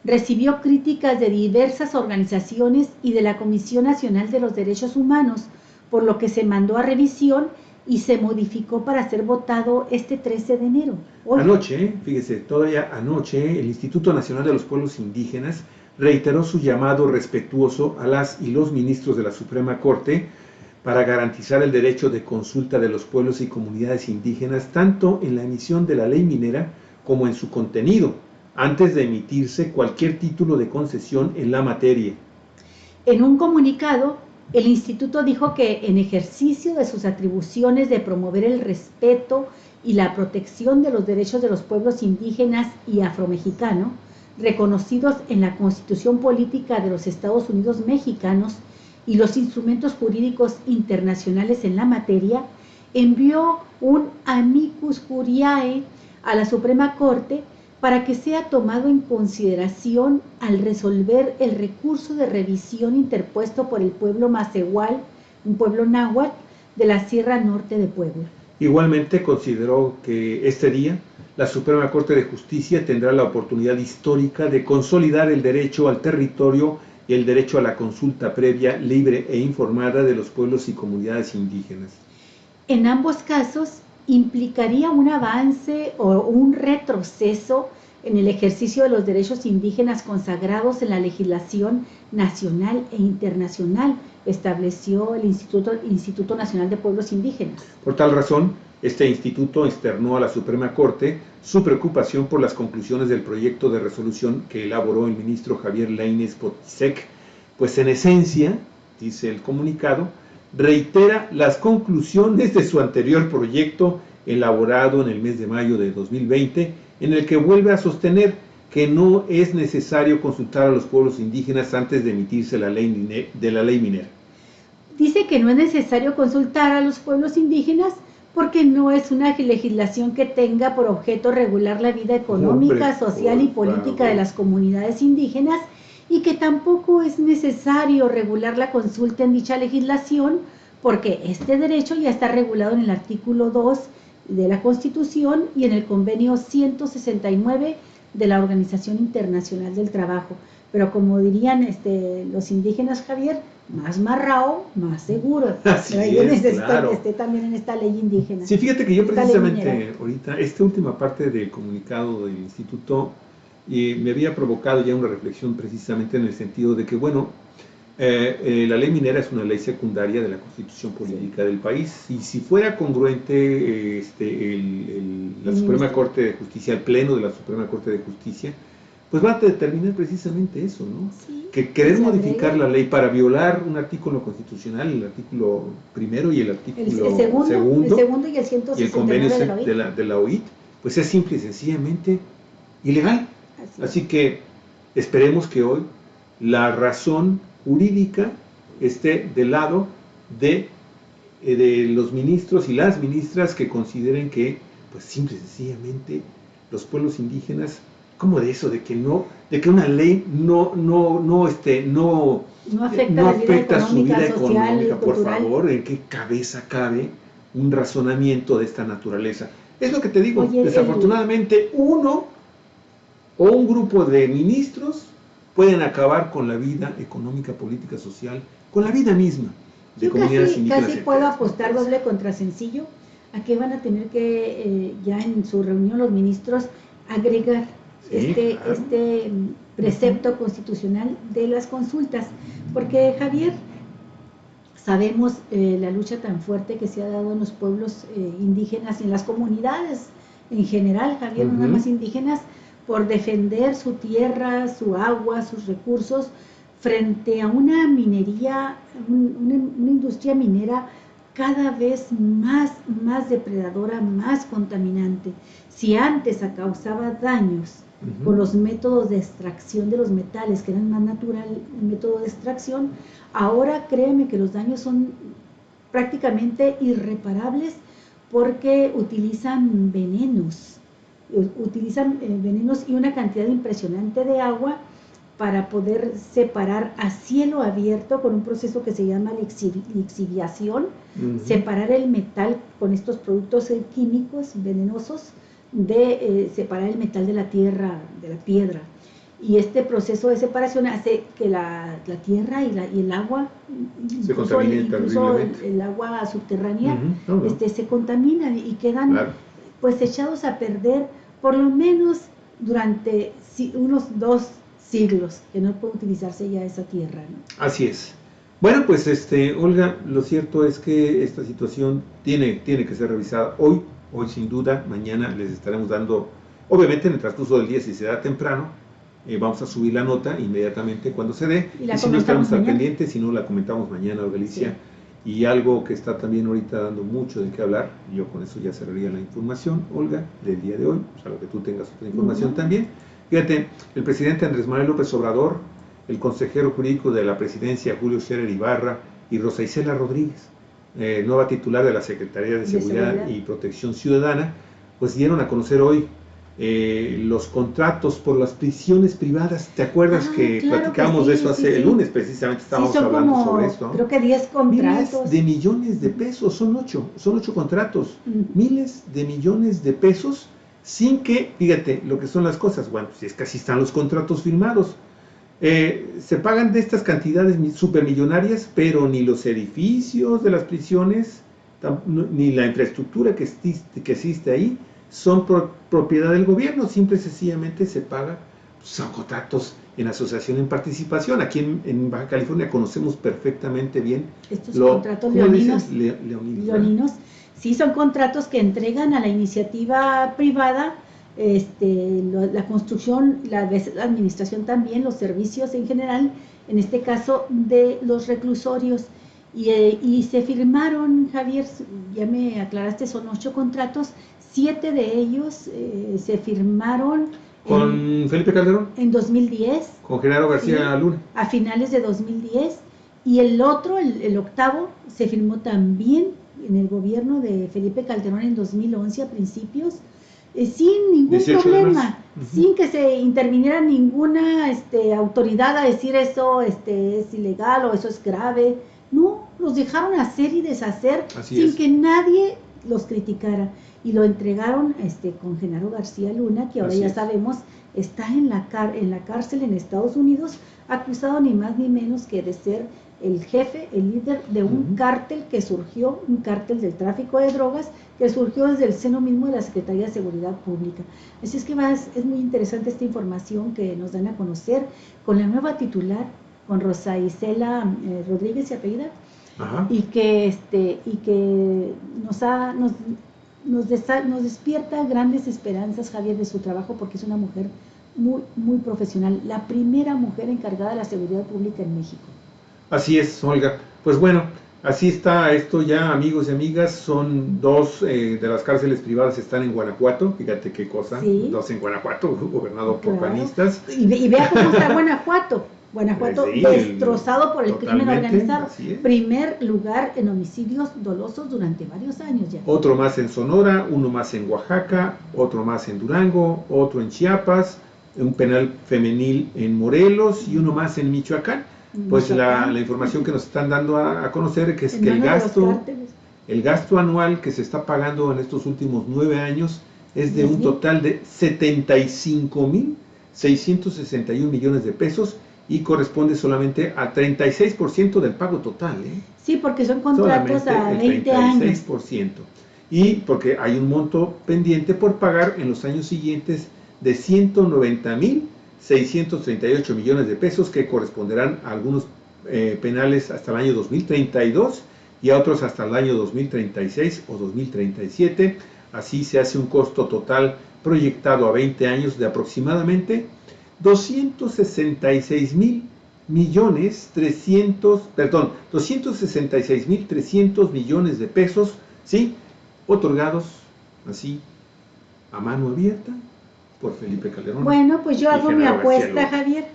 recibió críticas de diversas organizaciones y de la Comisión Nacional de los Derechos Humanos, por lo que se mandó a revisión y se modificó para ser votado este 13 de enero. Hoy. Anoche, fíjese, todavía anoche, el Instituto Nacional de los Pueblos Indígenas reiteró su llamado respetuoso a las y los ministros de la Suprema Corte para garantizar el derecho de consulta de los pueblos y comunidades indígenas, tanto en la emisión de la ley minera como en su contenido, antes de emitirse cualquier título de concesión en la materia. En un comunicado, El instituto dijo que en ejercicio de sus atribuciones de promover el respeto y la protección de los derechos de los pueblos indígenas y afromexicanos, reconocidos en la Constitución Política de los Estados Unidos Mexicanos y los instrumentos jurídicos internacionales en la materia, envió un amicus curiae a la Suprema Corte para que sea tomado en consideración al resolver el recurso de revisión interpuesto por el pueblo Macehual, un pueblo náhuatl de la Sierra Norte de Puebla. Igualmente consideró que este día la Suprema Corte de Justicia tendrá la oportunidad histórica de consolidar el derecho al territorio y el derecho a la consulta previa, libre e informada de los pueblos y comunidades indígenas. En ambos casos implicaría un avance o un retroceso en el ejercicio de los derechos indígenas consagrados en la legislación nacional e internacional, estableció el Instituto Nacional de Pueblos Indígenas. Por tal razón, este instituto externó a la Suprema Corte su preocupación por las conclusiones del proyecto de resolución que elaboró el ministro Javier Lainez Potisek, pues en esencia, dice el comunicado, reitera las conclusiones de su anterior proyecto elaborado en el mes de mayo de 2020, en el que vuelve a sostener que no es necesario consultar a los pueblos indígenas antes de emitirse la ley minera. Dice que no es necesario consultar a los pueblos indígenas porque no es una legislación que tenga por objeto regular la vida económica, social y política de las comunidades indígenas, y que tampoco es necesario regular la consulta en dicha legislación porque este derecho ya está regulado en el artículo 2 de la Constitución y en el convenio 169 de la Organización Internacional del Trabajo. Pero como dirían los indígenas, Javier, más marrao, más seguro. Así es, claro. Esté también en esta ley indígena. Sí, fíjate que yo precisamente ahorita, esta última parte del comunicado del instituto me había provocado ya una reflexión precisamente en el sentido de que, bueno, la ley minera es una ley secundaria de la Constitución Política del país, y si fuera congruente la Suprema Corte de Justicia, el Pleno de la Suprema Corte de Justicia, pues va a determinar precisamente eso, ¿no? Sí, que querer modificar la ley para violar un artículo constitucional, el artículo primero y el artículo segundo y el 169 y el convenio de la OIT, pues es simple y sencillamente ilegal. Así que esperemos que hoy la razón jurídica esté del lado de los ministros y las ministras que consideren que, pues simple y sencillamente, los pueblos indígenas, como de eso, de que una ley no afecta su vida económica, por favor, ¿en qué cabeza cabe un razonamiento de esta naturaleza? Es lo que te digo. Oye, desafortunadamente uno o un grupo de ministros pueden acabar con la vida económica, política, social, con la vida misma de comunidades indígenas. Casi puedo apostar doble contra sencillo a que van a tener que, ya en su reunión los ministros, agregar este precepto constitucional de las consultas. Porque, Javier, sabemos la lucha tan fuerte que se ha dado en los pueblos indígenas y en las comunidades en general, Javier, no nada más indígenas, por defender su tierra, su agua, sus recursos, frente a una minería, una industria minera cada vez más depredadora, más contaminante. Si antes causaba daños con los métodos de extracción de los metales, que eran más natural el método de extracción, ahora créeme que los daños son prácticamente irreparables porque utilizan venenos y una cantidad impresionante de agua para poder separar a cielo abierto con un proceso que se llama lixiviación, separar el metal con estos productos químicos venenosos, separar el metal de la tierra, de la piedra. Y este proceso de separación hace que la tierra y el agua, incluso el agua subterránea, se contaminan y quedan pues echados a perder por lo menos durante unos 2 siglos, que no puede utilizarse ya esa tierra, ¿no? Así es. Bueno, pues Olga, lo cierto es que esta situación tiene que ser revisada hoy sin duda. Mañana les estaremos dando, obviamente en el transcurso del día, si se da temprano, Vamos a subir la nota inmediatamente cuando se dé. Y si no estamos al mañana. pendiente, si no la comentamos mañana, Galicia. Sí. Y algo que está también ahorita dando mucho de qué hablar, yo con eso ya cerraría la información, Olga, del día de hoy, o sea, lo que tú tengas otra información también. Fíjate, el presidente Andrés Manuel López Obrador, el consejero jurídico de la presidencia Julio Scherer Ibarra y Rosa Isela Rodríguez, nueva titular de la Secretaría de Seguridad y Protección Ciudadana, pues dieron a conocer hoy los contratos por las prisiones privadas. ¿Te acuerdas que claro platicamos que de eso hace el lunes? Precisamente estábamos hablando como, sobre esto. Creo que 10 contratos. Miles de millones de pesos, son 8 contratos. Miles de millones de pesos, sin que, fíjate lo que son las cosas. Bueno, pues es que así están los contratos firmados. Se pagan de estas cantidades supermillonarias, pero ni los edificios de las prisiones, ni la infraestructura que existe ahí, son propiedad del gobierno. Simple y sencillamente se paga, son contratos en asociación, en participación. Aquí en Baja California conocemos perfectamente bien estos contratos leoninos. Leoninos. Sí, son contratos que entregan a la iniciativa privada la construcción, la administración también, los servicios en general, en este caso de los reclusorios. Y se firmaron, Javier, ya me aclaraste, son 8 contratos, 7 de ellos se firmaron con Felipe Calderón en 2010, con Genaro García Luna a finales de 2010, y el otro, el octavo, se firmó también en el gobierno de Felipe Calderón en 2011 a principios, sin ningún problema, sin que se interviniera ninguna autoridad a decir eso es ilegal o eso es grave. No, los dejaron hacer y deshacer sin que nadie los criticara, y lo entregaron con Genaro García Luna, que ahora ya sabemos está en la cárcel en Estados Unidos, acusado ni más ni menos que de ser el jefe, el líder de un cártel que surgió, un cártel del tráfico de drogas, que surgió desde el seno mismo de la Secretaría de Seguridad Pública. Así es que es muy interesante esta información que nos dan a conocer con la nueva titular, con Rosa Isela Rodríguez y apellida, y que nos despierta grandes esperanzas, Javier, de su trabajo, porque es una mujer muy, muy profesional, la primera mujer encargada de la seguridad pública en México. Así es, Olga. Pues bueno, así está esto ya, amigos y amigas. Son 2 de las cárceles privadas están en Guanajuato. Fíjate qué cosa. 2 en Guanajuato, gobernado por panistas. Y vea cómo está Guanajuato. Guanajuato destrozado por el crimen organizado. Primer lugar en homicidios dolosos durante varios años ya. Otro más en Sonora, uno más en Oaxaca, otro más en Durango, otro en Chiapas, un penal femenil en Morelos y uno más en Michoacán. Pues la información que nos están dando a conocer es que el gasto anual que se está pagando en estos últimos 9 años es de un total de 75,661 millones de pesos y corresponde solamente a 36% del pago total. Sí, porque son contratos solamente a 20 años. 36%. Y porque hay un monto pendiente por pagar en los años siguientes de 190,638 millones de pesos que corresponderán a algunos penales hasta el año 2032 y a otros hasta el año 2036 o 2037. Así se hace un costo total proyectado a 20 años de aproximadamente 266,300 millones de pesos, ¿sí? Otorgados así a mano abierta por Felipe Calderón. Bueno, pues yo hago mi apuesta, Javier,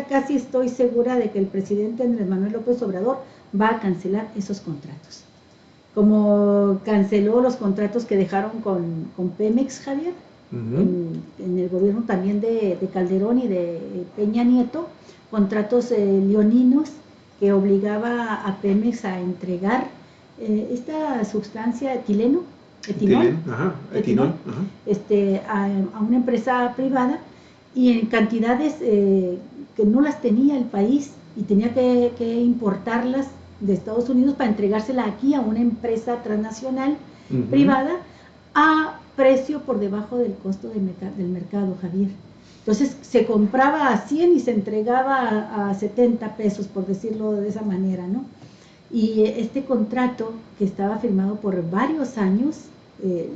casi estoy segura de que el presidente Andrés Manuel López Obrador va a cancelar esos contratos. Como canceló los contratos que dejaron con Pemex, Javier, en el gobierno también de Calderón y de Peña Nieto, contratos leoninos que obligaba a Pemex a entregar esta sustancia etileno, a una empresa privada y en cantidades que no las tenía el país y tenía que importarlas de Estados Unidos para entregársela aquí a una empresa transnacional privada a precio por debajo del costo del mercado, Javier. Entonces se compraba a 100 y se entregaba a 70 pesos, por decirlo de esa manera, ¿no? Y este contrato que estaba firmado por varios años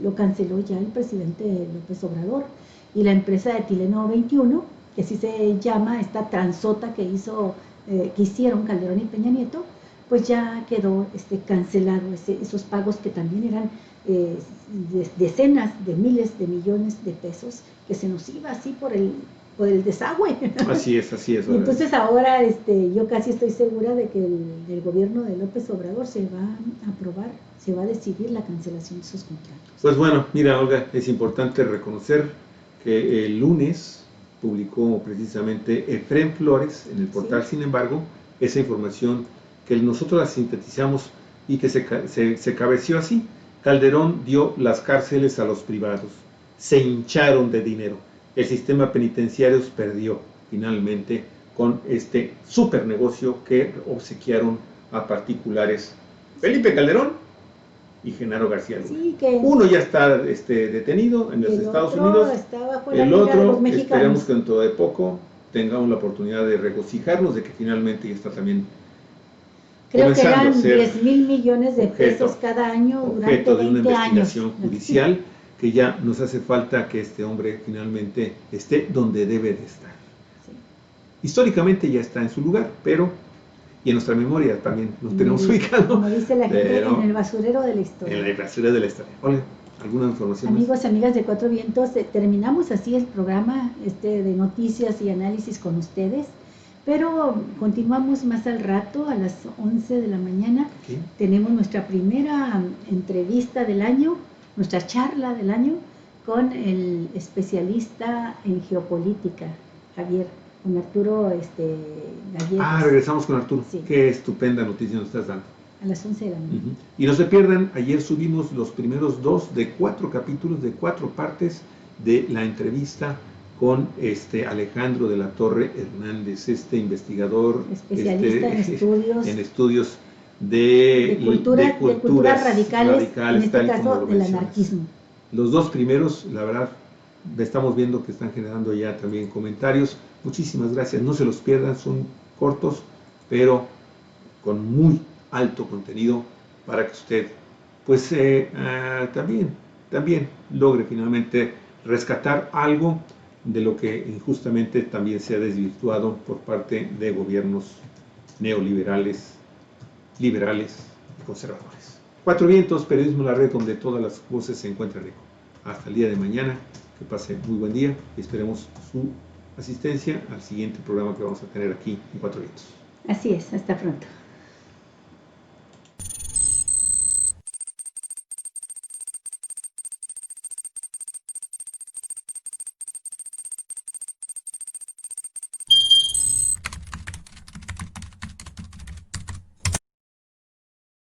lo canceló ya el presidente López Obrador, y la empresa de Etileno 21 que así se llama, esta transota que hicieron Calderón y Peña Nieto, pues ya quedó cancelado esos pagos que también eran decenas de miles de millones de pesos que se nos iba así por el desagüe. Así es, así es. Y entonces ahora yo casi estoy segura de que el gobierno de López Obrador se va a aprobar, se va a decidir la cancelación de esos contratos. Pues bueno, mira, Olga, es importante reconocer que el lunes publicó precisamente Efrén Flores en el portal, sí. Sin embargo, esa información que nosotros la sintetizamos y que se cabeció así. Calderón dio las cárceles a los privados, se hincharon de dinero, el sistema penitenciario perdió finalmente con este super negocio que obsequiaron a particulares Felipe Calderón y Genaro García Luna. Sí, uno ya está detenido en los Estados Unidos, el otro esperemos que dentro de poco tengamos la oportunidad de regocijarnos de que finalmente ya está también. Creo que eran 10,000 millones de pesos cada año durante 20 años. De una investigación judicial que ya nos hace falta que este hombre finalmente esté donde debe de estar. Sí. Históricamente ya está en su lugar, pero, y en nuestra memoria también lo tenemos ubicado. Como dice la gente, en el basurero de la historia. En el basurero de la historia. Olga, ¿alguna información Amigos, amigas de Cuatro Vientos, terminamos así el programa de noticias y análisis con ustedes. Pero continuamos más al rato, a las 11 de la mañana. Okay. Tenemos nuestra primera entrevista del año, nuestra charla del año, con el especialista en geopolítica, Javier, con Arturo Gallegos. Regresamos con Arturo. Sí. Qué estupenda noticia nos estás dando. A las 11 de la mañana. Y no se pierdan, ayer subimos los primeros 2 de 4 capítulos, de 4 partes de la entrevista con Alejandro de la Torre Hernández, investigador, especialista en estudios de culturas radicales, en este caso del anarquismo. Los 2 primeros, la verdad, estamos viendo que están generando ya también comentarios. Muchísimas gracias, no se los pierdan, son cortos, pero con muy alto contenido para que usted, pues, también logre finalmente rescatar algo de lo que injustamente también se ha desvirtuado por parte de gobiernos neoliberales, liberales y conservadores. Cuatro Vientos, periodismo en la red, donde todas las voces se encuentran eco. Hasta el día de mañana, que pase muy buen día y esperemos su asistencia al siguiente programa que vamos a tener aquí en Cuatro Vientos. Así es, hasta pronto.